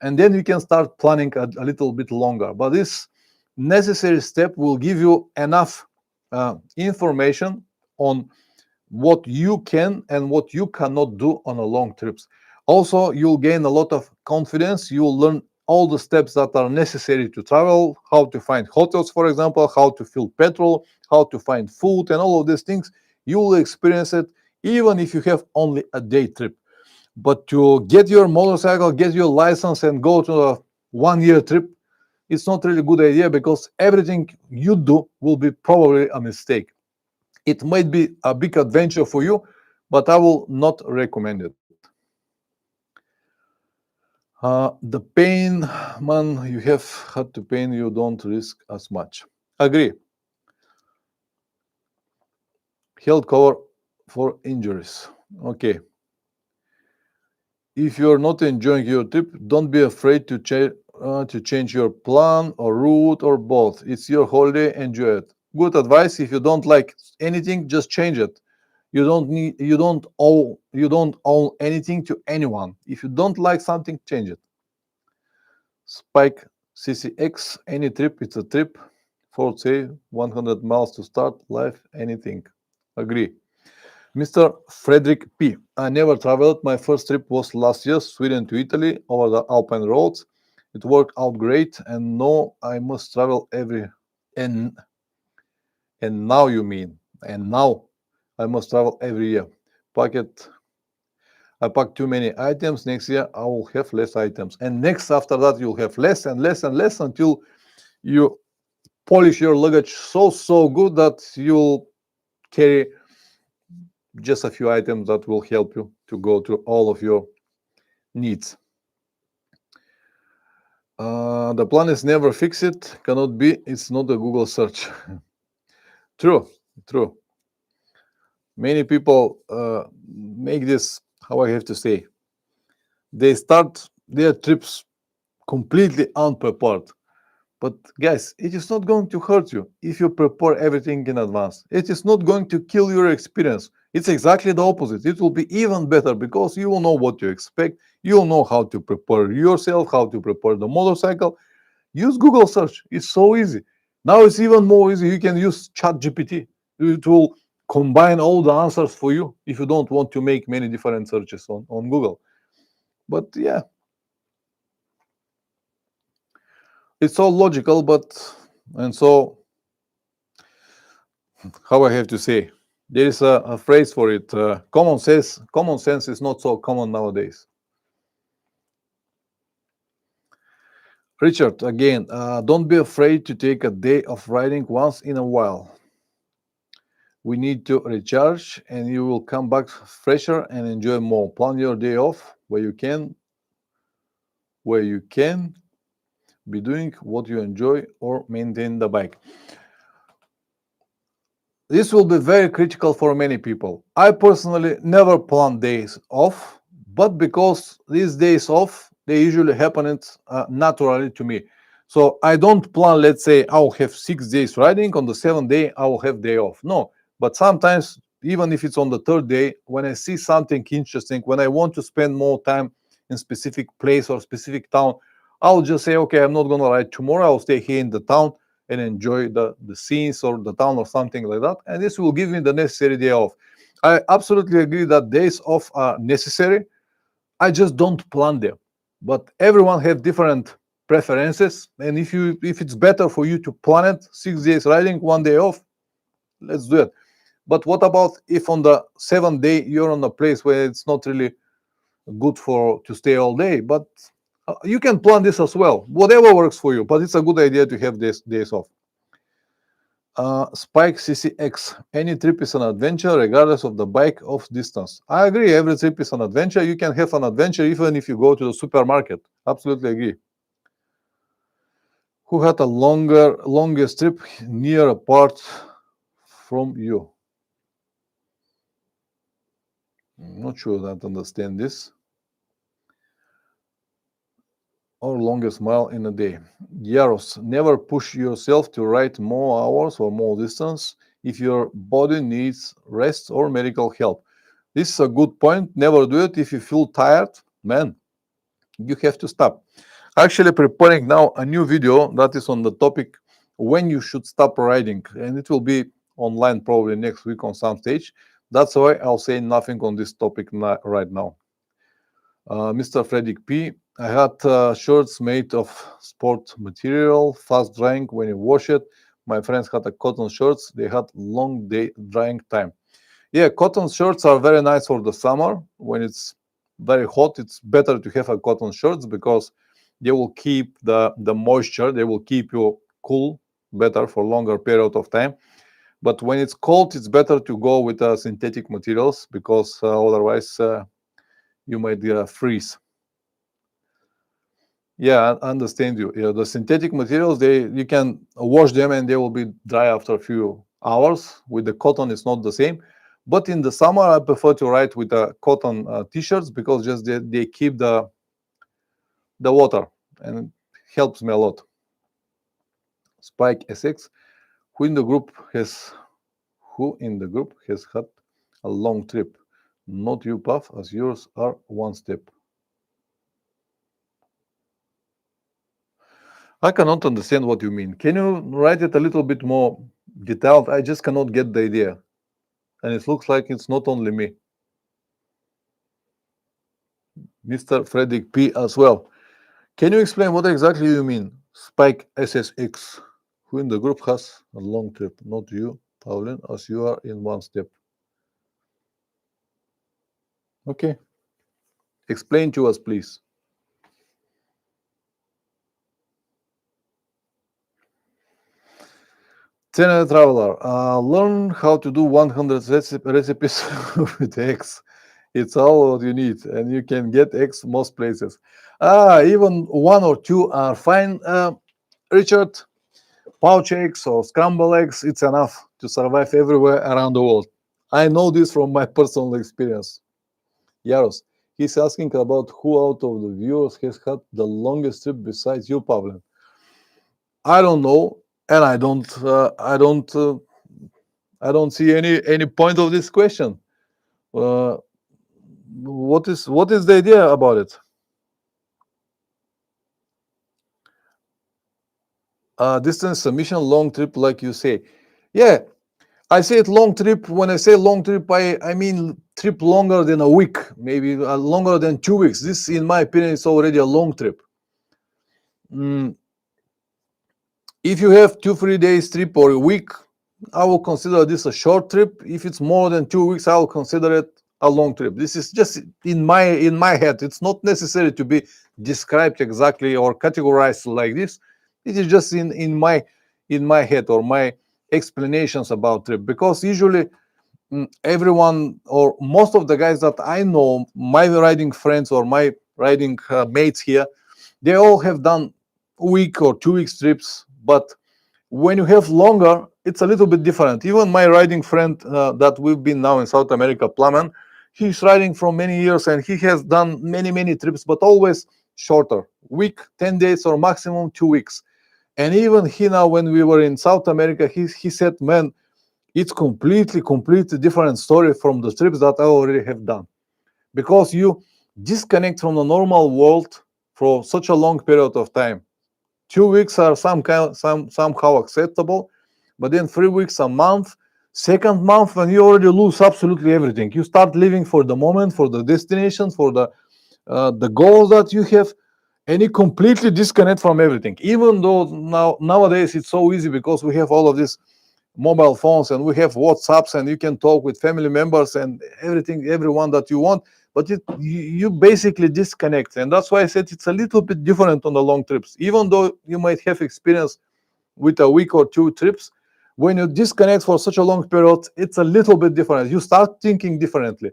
A: and then you can start planning a little bit longer. But this necessary step will give you enough information on what you can and what you cannot do on a long trips. Also, you'll gain a lot of confidence. You'll learn all the steps that are necessary to travel, how to find hotels, for example, how to fill petrol, how to find food, and all of these things. You will experience it even if you have only a day trip. But to get your motorcycle, get your license, and go to a 1-year trip, it's not really a good idea because everything you do will be probably a mistake. It might be a big adventure for you, but I will not recommend it. The pain, man, you have had to pain, you don't risk as much. Agree. Health cover for injuries. Okay. If you're not enjoying your trip, don't be afraid to change your plan or route or both. It's your holiday, enjoy it. Good advice. If you don't like anything, just change it. You don't own anything to anyone. If you don't like something, change it. Spike CCX, any trip, it's a trip. For say 100 miles to start, life, anything. Agree. Mr. Frederick P. I never traveled. My first trip was last year, Sweden to Italy, over the Alpine roads. It worked out great, and no, I must travel and now you mean, and now I must travel every year. I packed too many items. Next year I will have less items, and next after that you'll have less and less and less until you polish your luggage so good that you'll carry just a few items that will help you to go through all of your needs. The plan is never fix it, cannot be, it's not a Google search. True. Many people make this, how I have to say, they start their trips completely unprepared. But guys, it is not going to hurt you if you prepare everything in advance. It is not going to kill your experience. It's exactly the opposite. It will be even better because you will know what to expect. You will know how to prepare yourself, how to prepare the motorcycle. Use Google search. It's so easy. Now it's even more easy. You can use ChatGPT. It will combine all the answers for you if you don't want to make many different searches on Google. But yeah, it's all logical, and so, how I have to say, there is a phrase for it. Common sense is not so common nowadays. Richard, again, don't be afraid to take a day of riding once in a while. We need to recharge and you will come back fresher and enjoy more. Plan your day off where you can be doing what you enjoy or maintain the bike. This will be very critical for many people. I personally never plan days off, but because these days off, they usually happen naturally to me. So I don't plan, let's say, I'll have 6 days riding. On the 7th day, I will have day off. No, but sometimes even if it's on the third day, when I see something interesting, when I want to spend more time in specific place or specific town, I'll just say, okay, I'm not going to ride tomorrow. I'll stay here in the town and enjoy the scenes or the town or something like that. And this will give me the necessary day off. I absolutely agree that days off are necessary. I just don't plan them. But everyone have different preferences. And if it's better for you to plan it, 6 days riding, 1 day off, let's do it. But what about if on the 7th day you're on a place where it's not really good to stay all day? But you can plan this as well, whatever works for you. But it's a good idea to have these days off. Spike CCX, any trip is an adventure regardless of the bike of distance. I agree, every trip is an adventure. You can have an adventure even if you go to the supermarket. Absolutely agree. Who had a longest trip near apart from you? I'm not sure that I understand this. Or longest mile in a day. Yaros, never push yourself to ride more hours or more distance if your body needs rest or medical help. This is a good point. Never do it if you feel tired. Man, you have to stop. Actually preparing now a new video that is on the topic when you should stop riding, and it will be online probably next week on some stage. That's why I'll say nothing on this topic right now. Mr. Frederick P. I had shirts made of sport material, fast drying when you wash it. My friends had a cotton shirts. They had long day drying time. Yeah, cotton shirts are very nice for the summer. When it's very hot, it's better to have a cotton shirts because they will keep the moisture. They will keep you cool better for longer period of time. But when it's cold, it's better to go with synthetic materials because otherwise you might freeze. Yeah, I understand you. Yeah, the synthetic materials, you can wash them and they will be dry after a few hours. With the cotton, it's not the same. But in the summer, I prefer to ride with cotton t-shirts because just they keep the water and it helps me a lot. Spike SX, who in the group has had a long trip? Not you, Puff, as yours are one step. I cannot understand what you mean. Can you write it a little bit more detailed? I just cannot get the idea. And it looks like it's not only me. Mr. Frederick P. as well. Can you explain what exactly you mean? Spike SSX, who in the group has a long trip? Not you, Pauline, as you are in one step. Okay. Explain to us, please. Channel Traveler, learn how to do 100 recipes with eggs. It's all what you need, and you can get eggs most places. Even 1 or 2 are fine, Richard. Pouch eggs or scrambled eggs, it's enough to survive everywhere around the world. I know this from my personal experience. Yaros, he's asking about who out of the viewers has had the longest trip besides you, Pavlen. I don't know, and I don't see any point of this question. What is the idea about it? Distance submission, long trip, like you say. Yeah, I say it long trip. When I say long trip, I mean trip longer than a week, maybe longer than 2 weeks. This, in my opinion, is already a long trip. If you have 2-3 days trip or a week, I will consider this a short trip. If it's more than 2 weeks, I will consider it a long trip. This is just in my head. It's not necessary to be described exactly or categorized like this. It is just in my head or my explanations about trip, because usually everyone or most of the guys that I know, my riding friends or my riding mates here, they all have done week or 2 weeks trips. But when you have longer, it's a little bit different. Even my riding friend that we've been now in South America, Plamen, he's riding for many years and he has done many trips, but always shorter, week, 10 days or maximum 2 weeks. And even he now, when we were in South America, he said, man, It's completely different story from the trips that I already have done, because you disconnect from the normal world for such a long period of time. 2 weeks are somehow acceptable, but then 3 weeks, a month, second month, when you already lose absolutely everything. You start living for the moment, for the destination, for the goals that you have, and you completely disconnect from everything. Even though nowadays it's so easy because we have all of these mobile phones and we have WhatsApps and you can talk with family members and everything, everyone that you want, but you basically disconnect. And that's why I said it's a little bit different on the long trips. Even though you might have experience with a week or two trips, when you disconnect for such a long period, it's a little bit different. You start thinking differently.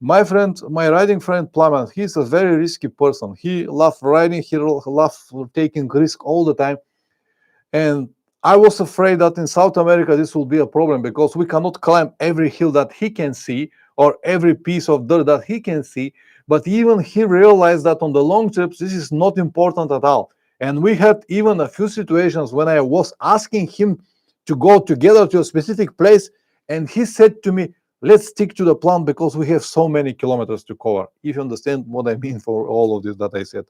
A: My riding friend Plummet, he's a very risky person. He loves riding, he loves taking risk all the time. And I was afraid that in South America this will be a problem because we cannot climb every hill that he can see or every piece of dirt that he can see. But even he realized that on the long trips this is not important at all. And we had even a few situations when I was asking him to go together to a specific place, and he said to me, let's stick to the plan because we have so many kilometers to cover. If you understand what I mean for all of this that I said.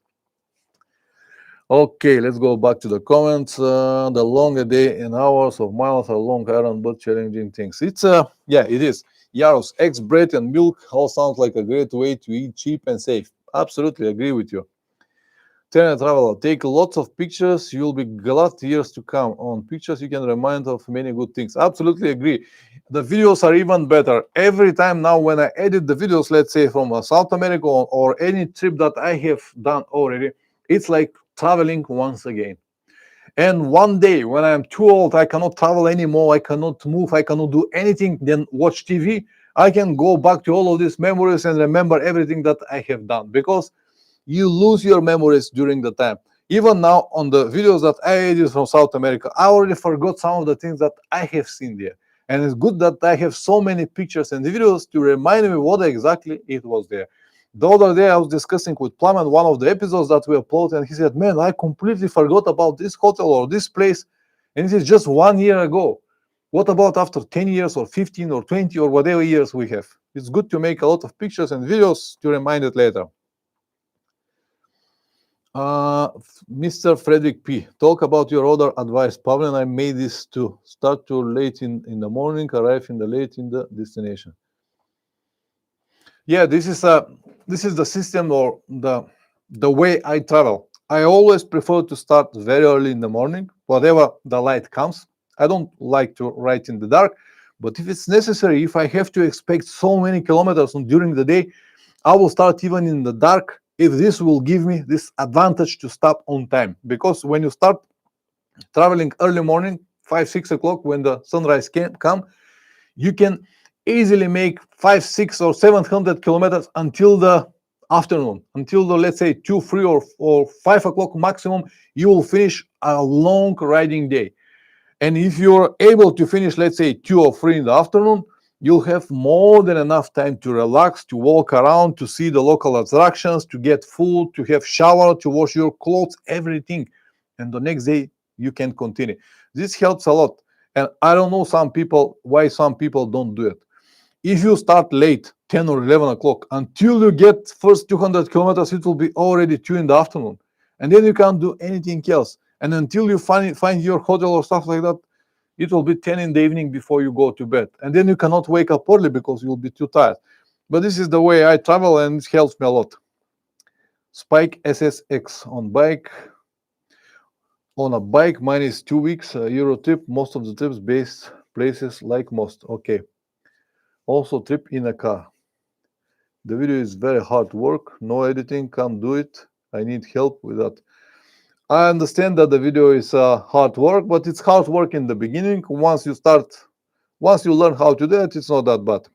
A: Okay, let's go back to the comments. The longer day and hours of miles are long, iron, but challenging things. It's yeah, it is. Yaros, eggs, bread, and milk all sounds like a great way to eat cheap and safe. Absolutely agree with you. Tenant Traveler, take lots of pictures. You'll be glad years to come. On pictures, you can remind of many good things. Absolutely agree. The videos are even better. Every time now when I edit the videos, let's say from South America or any trip that I have done already, it's like traveling once again. And one day when I'm too old, I cannot travel anymore, I cannot move, I cannot do anything, then watch TV, I can go back to all of these memories and remember everything that I have done, because you lose your memories during the time. Even now on the videos that I edit from South America, I already forgot some of the things that I have seen there. And it's good that I have so many pictures and videos to remind me what exactly it was there. The other day I was discussing with Plum on one of the episodes that we uploaded, and he said, man, I completely forgot about this hotel or this place. And this is just 1 year ago. What about after 10 years or 15 or 20 or whatever years we have? It's good to make a lot of pictures and videos to remind it later. Mr. Frederick P, talk about your other advice. Pavel and I made this to start too late in the morning, arrive in the late in the destination. Yeah, this is the system or the way I travel. I always prefer to start very early in the morning, whatever the light comes. I don't like to ride in the dark, but if it's necessary, if I have to expect so many kilometers during the day, I will start even in the dark if this will give me this advantage to stop on time. Because when you start traveling early morning, 5-6 o'clock, when the sunrise can come, you can easily make 5, 6, or 700 kilometers until the afternoon, until the, let's say 2, 3, or 5 o'clock maximum. You will finish a long riding day. And if you're able to finish, let's say 2 or 3 in the afternoon, you'll have more than enough time to relax, to walk around, to see the local attractions, to get food, to have shower, to wash your clothes, everything. And the next day you can continue. This helps a lot. And I don't know why some people don't do it. If you start late, 10 or 11 o'clock, until you get first 200 kilometers, it will be already 2 in the afternoon. And then you can't do anything else. And until you find your hotel or stuff like that, it will be 10 in the evening before you go to bed. And then you cannot wake up early because you'll be too tired. But this is the way I travel, and it helps me a lot. Spike SSX on bike. On a bike, mine is 2 weeks, Euro trip. Most of the trips based places like most. Okay. Also trip in a car. The video is very hard work. No editing, can't do it. I need help with that. I understand that the video is hard work, but it's hard work in the beginning. Once you learn how to do it, it's not that bad.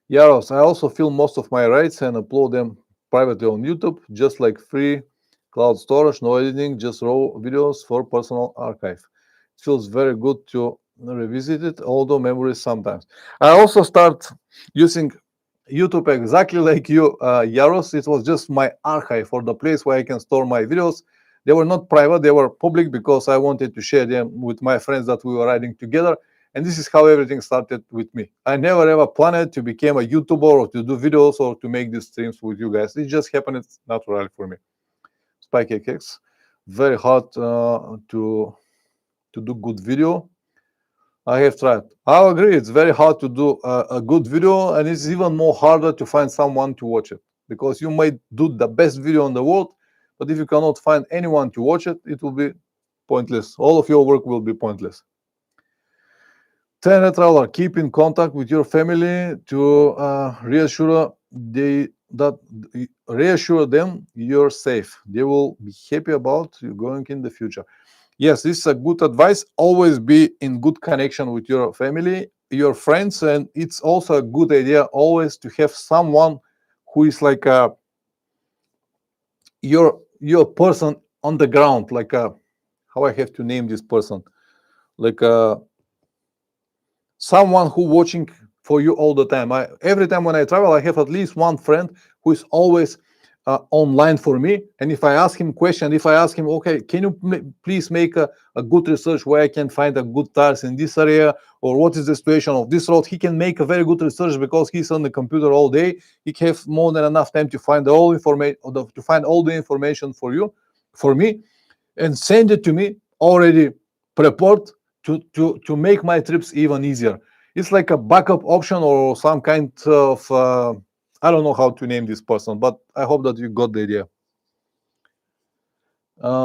A: Yaros, I also film most of my rides and upload them privately on YouTube, just like free cloud storage, no editing, just raw videos for personal archive. It feels very good to revisit it, although memories sometimes. I also start using YouTube exactly like you, Yaros. It was just my archive, for the place where I can store my videos. They were not private, they were public, because I wanted to share them with my friends that we were riding together. And this is how everything started with me. I never ever planned to become a YouTuber or to do videos or to make these streams with you guys. It just happened naturally for me. Spike XX, very hard to do good video. I have tried. I agree. It's very hard to do a good video, and it's even more harder to find someone to watch it, because you might do the best video in the world, but if you cannot find anyone to watch it, it will be pointless. All of your work will be pointless. 10 traveler, keep in contact with your family to reassure them you're safe. They will be happy about you going in the future. Yes, this is a good advice. Always be in good connection with your family, your friends, and it's also a good idea always to have someone who is like your person on the ground, like how I have to name this person, like someone who watching for you all the time. Every time when I travel, I have at least one friend who is always online for me. And if I ask him question, if I ask him, okay, can you please make a good research where I can find a good tires in this area, or what is the situation of this road, he can make a very good research because he's on the computer all day. He has more than enough time to find all information, to find all the information for me, and send it to me already prepared to make my trips even easier. It's like a backup option or some kind of I don't know how to name this person, but I hope that you got the idea.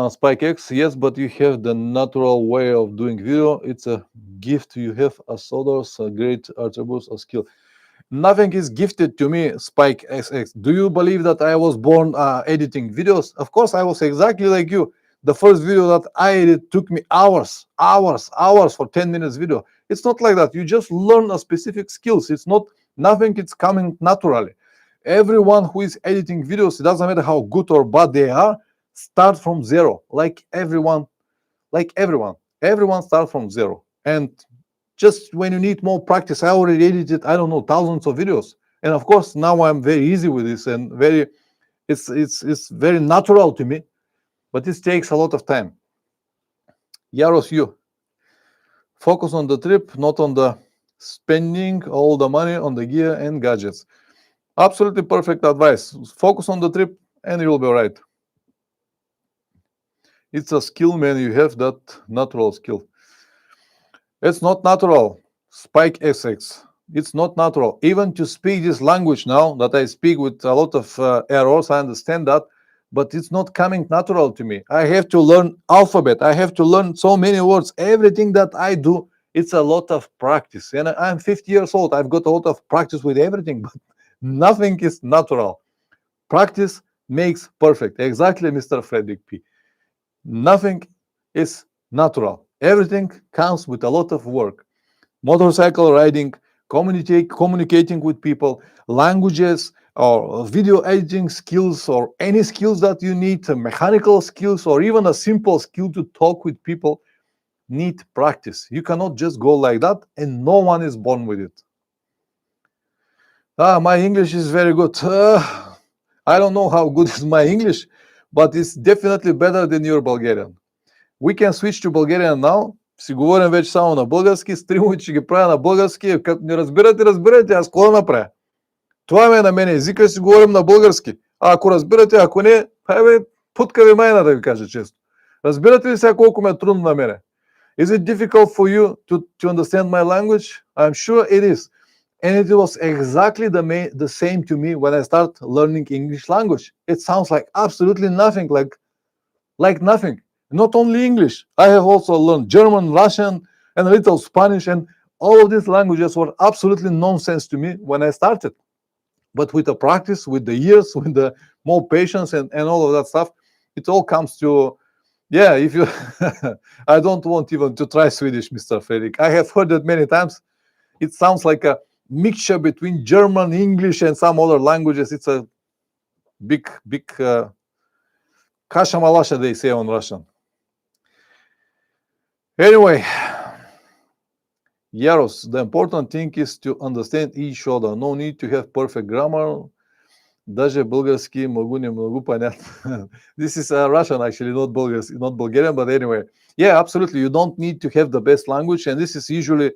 A: Spike X, yes, but you have the natural way of doing video. It's a gift you have as others, a great attributes, a skill. Nothing is gifted to me, Spike XX. Do you believe that I was born editing videos? Of course, I was exactly like you. The first video that I edited took me hours for 10 minutes video. It's not like that. You just learn a specific skills. It's not nothing. It's coming naturally. Everyone who is editing videos, it doesn't matter how good or bad they are, start from zero. Like everyone starts from zero. And just when you need more practice, I already edited, I don't know, thousands of videos. And of course, now I'm very easy with this and it's very natural to me, but it takes a lot of time. Yaros, you focus on the trip, not on the spending all the money on the gear and gadgets. Absolutely perfect advice. Focus on the trip and you'll be all right. It's a skill, man. You have that natural skill. It's not natural. Spike SX. It's not natural. Even to speak this language now that I speak with a lot of errors, I understand that, but it's not coming natural to me. I have to learn alphabet. I have to learn so many words. Everything that I do, it's a lot of practice. And I'm 50 years old. I've got a lot of practice with everything, but nothing is natural. Practice makes perfect. Exactly, Mr. Frederick P. Nothing is natural. Everything comes with a lot of work. Motorcycle riding, communicating with people, languages, or video editing skills, or any skills that you need, mechanical skills, or even a simple skill to talk with people, need practice. You cannot just go like that, and no one is born with it. My English is very good. I don't know how good is my English, but it's definitely better than your Bulgarian. We can switch to Bulgarian now. Си говорим вече само на български, стримове ще ги правя на български. Като не разбирате, аз какво да направя? Това е на мен езика, си говорим на български. А ако разбирате, ако не, путка ви майна, да ви кажа често. Разбирате ли сега колко ме е трудно на мене? Is it difficult for you to understand my language? I'm sure it is. And it was exactly the same to me when I started learning English language. It sounds like absolutely nothing, like nothing. Not only English. I have also learned German, Russian, and a little Spanish, and all of these languages were absolutely nonsense to me when I started. But with the practice, with the years, with the more patience and all of that stuff, it all comes to, yeah, if you, I don't want even to try Swedish, Mr. Fredrik. I have heard it many times. It sounds like a mixture between German, English, and some other languages. It's a big kasha malasha, they say on Russian. Anyway, Yaros, the important thing is to understand each other. No need to have perfect grammar. Даже български много понятно. This is Russian, actually, not Bulgarian, but anyway. Yeah, absolutely. You don't need to have the best language, and this is usually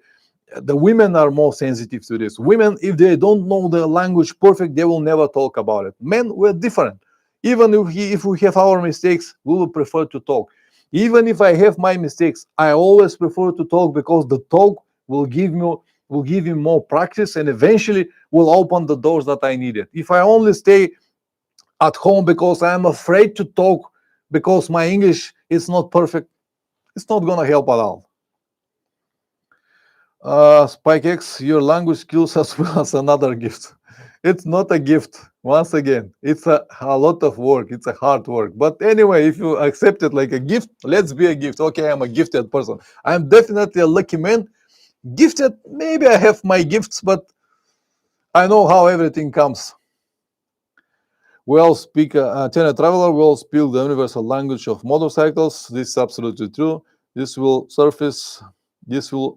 A: the women are more sensitive to this. Women, if they don't know the language perfect, they will never talk about it. Men, we're different. Even if we have our mistakes, we will prefer to talk. Even if I have my mistakes, I always prefer to talk, because the talk will give me more practice, and eventually will open the doors that I needed. If I only stay at home because I'm afraid to talk because my English is not perfect, it's not gonna help at all. Spike X, your language skills as well as another gift. It's not a gift. Once again, it's a lot of work. It's a hard work. But anyway, if you accept it like a gift, let's be a gift. Okay, I'm a gifted person. I'm definitely a lucky man. Gifted, maybe I have my gifts, but I know how everything comes. Well, China Traveler will speak the universal language of motorcycles. This is absolutely true. This will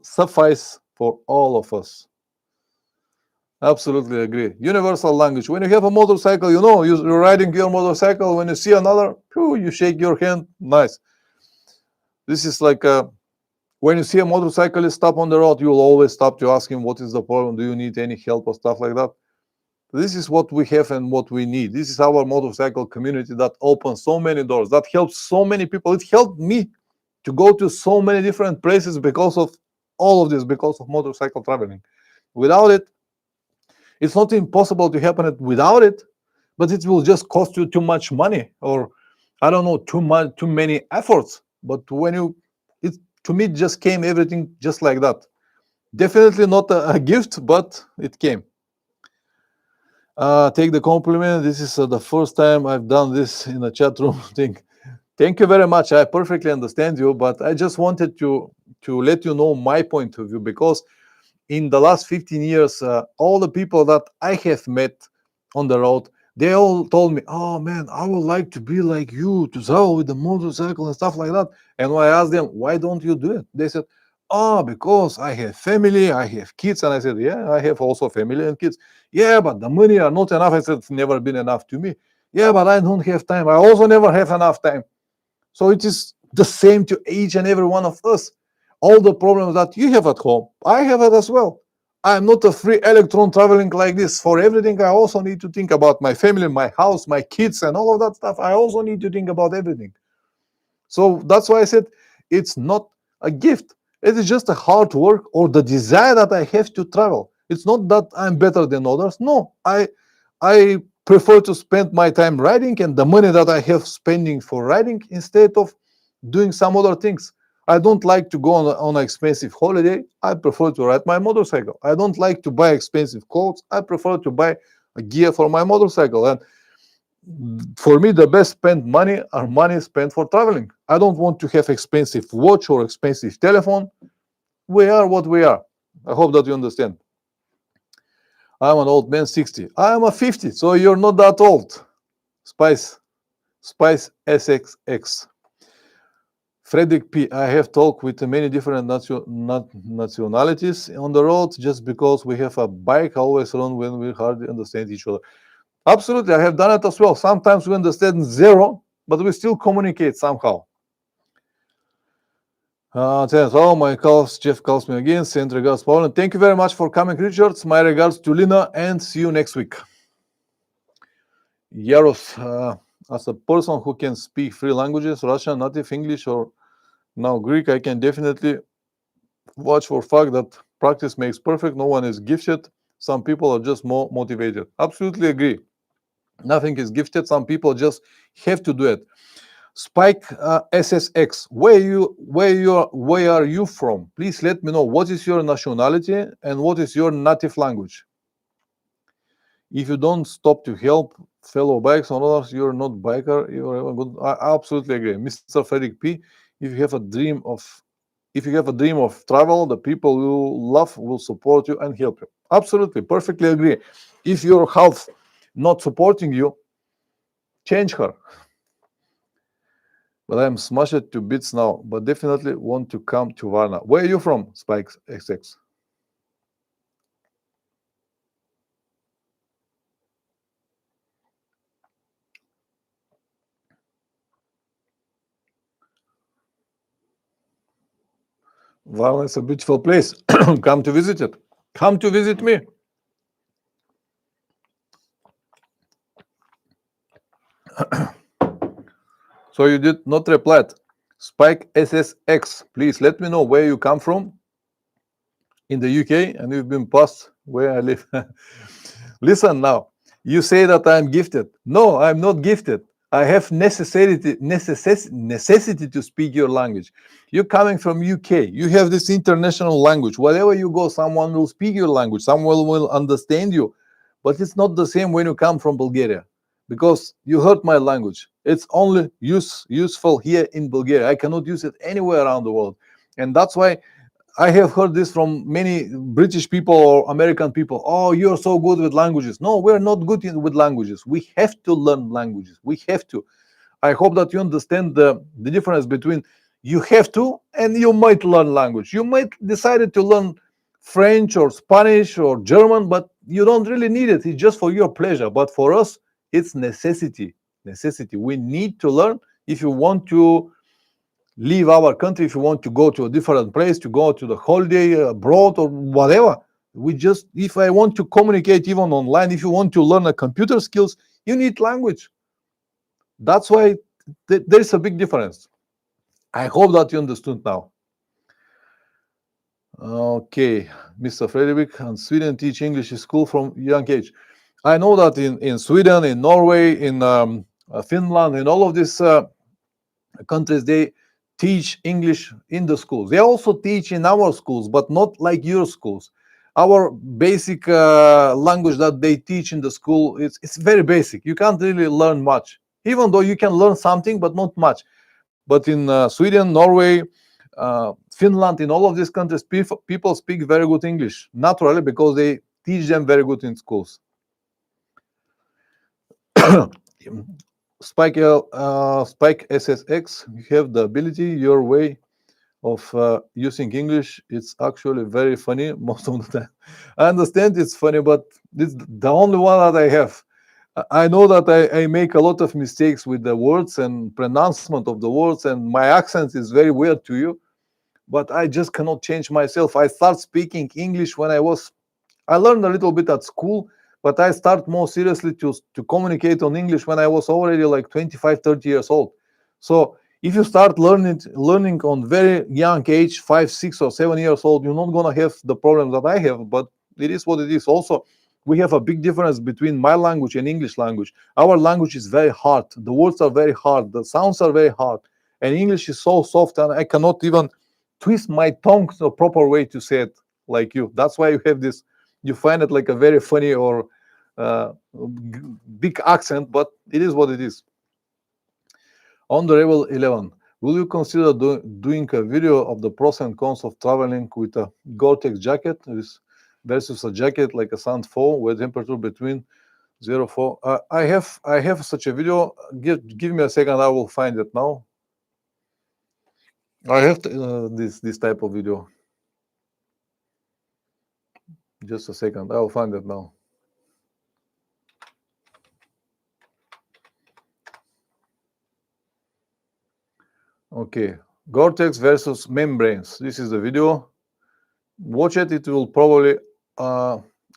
A: suffice for all of us. Absolutely agree. Universal language. When you have a motorcycle, you're riding your motorcycle. When you see another, you shake your hand. Nice. This is like when you see a motorcyclist stop on the road, you will always stop to ask him, what is the problem? Do you need any help or stuff like that? This is what we have and what we need. This is our motorcycle community that opens so many doors, that helps so many people. It helped me to go to so many different places because of all of this, because of motorcycle traveling. Without it, it's not impossible to happen without it, but it will just cost you too much money, or I don't know, too many efforts. But to me, it just came everything just like that. Definitely not a gift, but it came. Take the compliment. This is the first time I've done this in a chat room thing. Thank you very much. I perfectly understand you, but I just wanted to let you know my point of view, because in the last 15 years, all the people that I have met on the road, they all told me, oh man, I would like to be like you, to travel with the motorcycle and stuff like that. And when I asked them, why don't you do it? They said, oh, because I have family, I have kids. And I said, yeah, I have also family and kids. Yeah, but the money are not enough. I said, it's never been enough to me. Yeah, but I don't have time. I also never have enough time. So it is the same to each and every one of us. All the problems that you have at home, I have it as well. I'm not a free electron traveling like this. For everything, I also need to think about my family, my house, my kids, and all of that stuff. I also need to think about everything. So that's why I said it's not a gift. It is just a hard work or the desire that I have to travel. It's not that I'm better than others. No, I prefer to spend my time riding, and the money that I have spending for riding, instead of doing some other things. I don't like to go on an expensive holiday. I prefer to ride my motorcycle. I don't like to buy expensive clothes. I prefer to buy a gear for my motorcycle. And for me, the best spent money are money spent for traveling. I don't want to have expensive watch or expensive telephone. We are what we are. I hope that you understand. I'm an old man, 60. I am a 50, so you're not that old. Spice SXX. Frederick P. I have talked with many different nationalities on the road. Just because we have a bike, I always run when we hardly understand each other. Absolutely, I have done it as well. Sometimes we understand zero, but we still communicate somehow. Jeff calls me again. Send regards, Paul. Thank you very much for coming, Richards. My regards to Lina, and see you next week. Yaros, as a person who can speak 3 languages, Russian, native English, or now Greek, I can definitely watch for fact that practice makes perfect. No one is gifted. Some people are just more motivated. Absolutely agree. Nothing is gifted. Some people just have to do it. Spike SSX, where are you from? Please let me know what is your nationality and what is your native language. If you don't stop to help fellow bikes on others, you're not biker. You're good. I absolutely agree, Mr. Frederick P. If you have a dream of travel, the people you love will support you and help you. Absolutely, perfectly agree. If your health not supporting you, change her. But I'm smashed to bits now, but definitely want to come to Varna. Where are you from, Spikes XX? Varna is a beautiful place. Come to visit it. Come to visit me. So you did not reply. Spike SSX, please let me know where you come from in the UK and you've been past where I live. Listen now, you say that I'm gifted. No, I'm not gifted. I have necessity to speak your language. You're coming from UK. You have this international language. Wherever you go, someone will speak your language. Someone will understand you. But it's not the same when you come from Bulgaria, because you heard my language. It's only useful here in Bulgaria. I cannot use it anywhere around the world. And that's why I have heard this from many British people or American people. Oh, you're so good with languages. No, we're not good with languages. We have to learn languages. We have to. I hope that you understand the difference between you have to and you might learn language. You might decide to learn French or Spanish or German, but you don't really need it. It's just for your pleasure. But for us, it's necessity. Necessity. We need to learn if you want to leave our country, if you want to go to a different place, to go to the holiday abroad or whatever. If I want to communicate even online, if you want to learn a computer skills, you need language. That's why there is a big difference. I hope that you understood now. Okay, Mr. Frederick, and Sweden teach English in school from young age. I know that in Sweden, in Norway, in Finland, in all of these countries, they teach English in the schools. They also teach in our schools, but not like your schools. Our basic language that they teach in the school, it's very basic. You can't really learn much, even though you can learn something, but not much. But in Sweden, Norway, Finland, in all of these countries, people speak very good English naturally because they teach them very good in schools. Spike SSX, you have the ability, your way of using English. It's actually very funny most of the time. I understand it's funny, but it's the only one that I have. I know that I make a lot of mistakes with the words and pronouncement of the words, and my accent is very weird to you, but I just cannot change myself. I start speaking English when I learned a little bit at school, but I start more seriously to communicate on English when I was already like 25, 30 years old. So if you start learning on very young age, 5, 6, or 7 years old, you're not gonna have the problems that I have, but it is what it is. Also, we have a big difference between my language and English language. Our language is very hard. The words are very hard. The sounds are very hard. And English is so soft, and I cannot even twist my tongue the proper way to say it like you. That's why you have this. You find it like a very funny or big accent, but it is what it is. On the Rebel 11, will you consider doing a video of the pros and cons of traveling with a Gore-Tex jacket versus a jacket like a Sand 4 with temperature between 0.4? I have such a video. Give me a second. I will find it now. I have this type of video. Just a second. I will find it now. Okay, Gore-Tex versus membranes. This is the video. Watch it. It will probably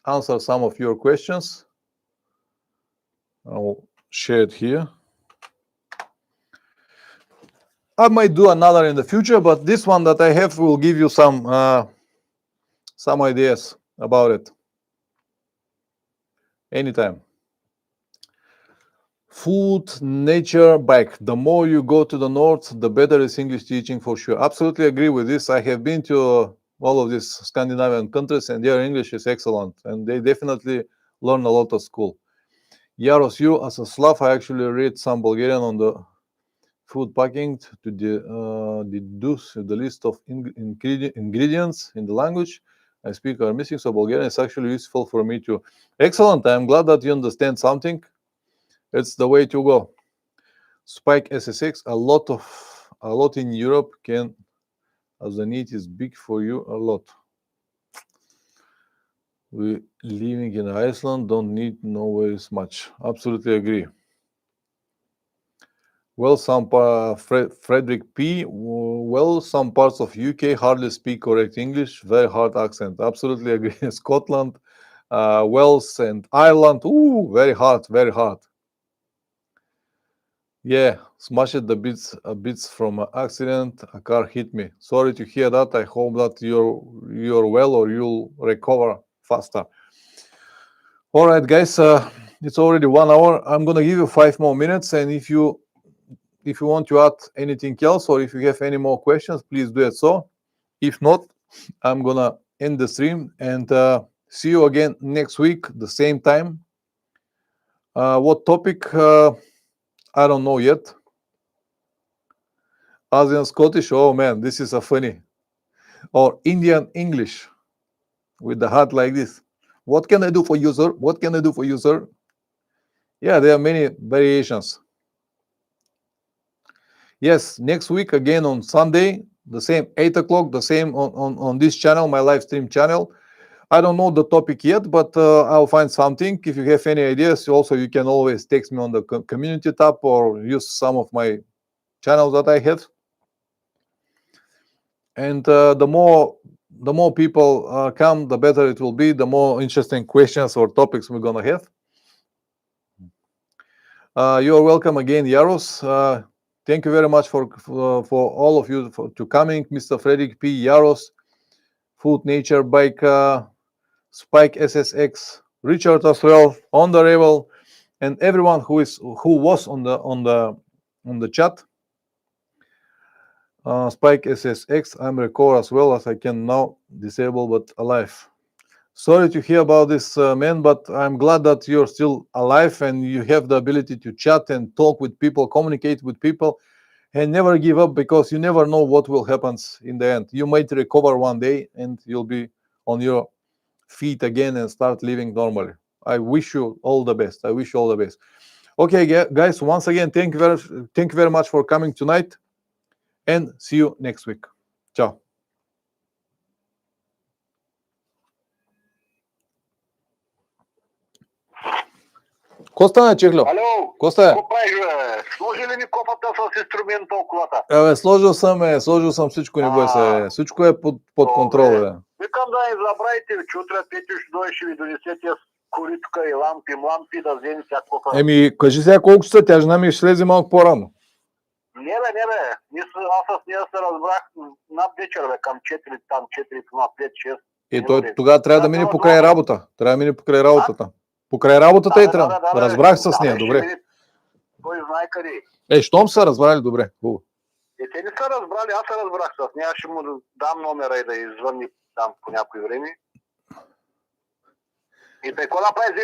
A: answer some of your questions. I'll share it here. I might do another in the future, but this one that I have will give you some ideas about it. Anytime. Food, nature, bike. The more you go to the north, the better is English teaching for sure. Absolutely agree with this. I have been to all of these Scandinavian countries, and their English is excellent, and they definitely learn a lot at school. Yaros, you as a Slav, I actually read some Bulgarian on the food packing to deduce the list of ingredients in the language I speak are missing. So Bulgarian is actually useful for me too. Excellent. I'm glad that you understand something. It's the way to go. Spike SSX, a lot in Europe can, as the need is big for you, a lot. We living in Iceland don't need nowhere as much. Absolutely agree. Well, Frederick P. Well, some parts of UK hardly speak correct English. Very hard accent. Absolutely agree. Scotland, Wales, and Ireland. Ooh, very hard, very hard. Yeah, smashed the bits from an accident. A car hit me. Sorry to hear that. I hope that you're well or you'll recover faster. All right, guys. It's already 1 hour. I'm gonna give you 5 more minutes, and if you want to add anything else or if you have any more questions, please do it so. If not, I'm gonna end the stream and see you again next week, the same time. What topic? I don't know yet. Asian Scottish. Oh man, this is a funny. Or Indian English with the hat like this. What can I do for you, sir? What can I do for you, sir? Yeah, there are many variations. Yes, next week again on Sunday, the same 8 o'clock, the same on this channel, my live stream channel. I don't know the topic yet, but I'll find something. If you have any ideas, also you can always text me on the community tab or use some of my channels that I have. And the more people come, the better it will be. The more interesting questions or topics we're gonna have. You're welcome again, Yaros. Thank you very much for all of you to coming, Mr. Frederick P. Yaros, Food Nature Bike, Spike SSX, Richard as well, on the Rebel, and everyone who was on the chat. Spike SSX, I'm record as well as I can now, disabled but alive. Sorry to hear about this, man, but I'm glad that you're still alive and you have the ability to chat and talk with people, communicate with people, and never give up, because you never know what will happen in the end. You might recover one day and you'll be on your feet again and start living normally. I wish you all the best. I wish you all the best. Okay, guys, once again, thank you very much for coming tonight, and see you next week. Ciao. Коста, Чехло?
B: Alo,
A: Коста?
B: какво правиш, бе? Сложи ли ми кофата с инструмента от колата?
A: Сложил съм всичко, не бой се. Всичко е под контрол, бе.
B: Викам да не забравите, че утре Петю ще дойде, ще ви донесе тия кори тук и лампи да вземе всяко.
A: Кажи сега колко са, тя жена ми ще слезе малко по-рано.
B: Не бе. Аз с нея се разбрах над вечер, бе, към 4, там 4, 5, 6.
A: Тогава трябва да мине покрай работа. Трябва да мине покрай работата. Покрай работата и трябва. Разбрах се с нея, добре.
B: Той знае къде.
A: Щом са разбрали, добре. Хубаво.
B: Те не са разбрали, аз се разбрах с нея, ще му дам номера и да извънни там по някое време. И тъй, кога прави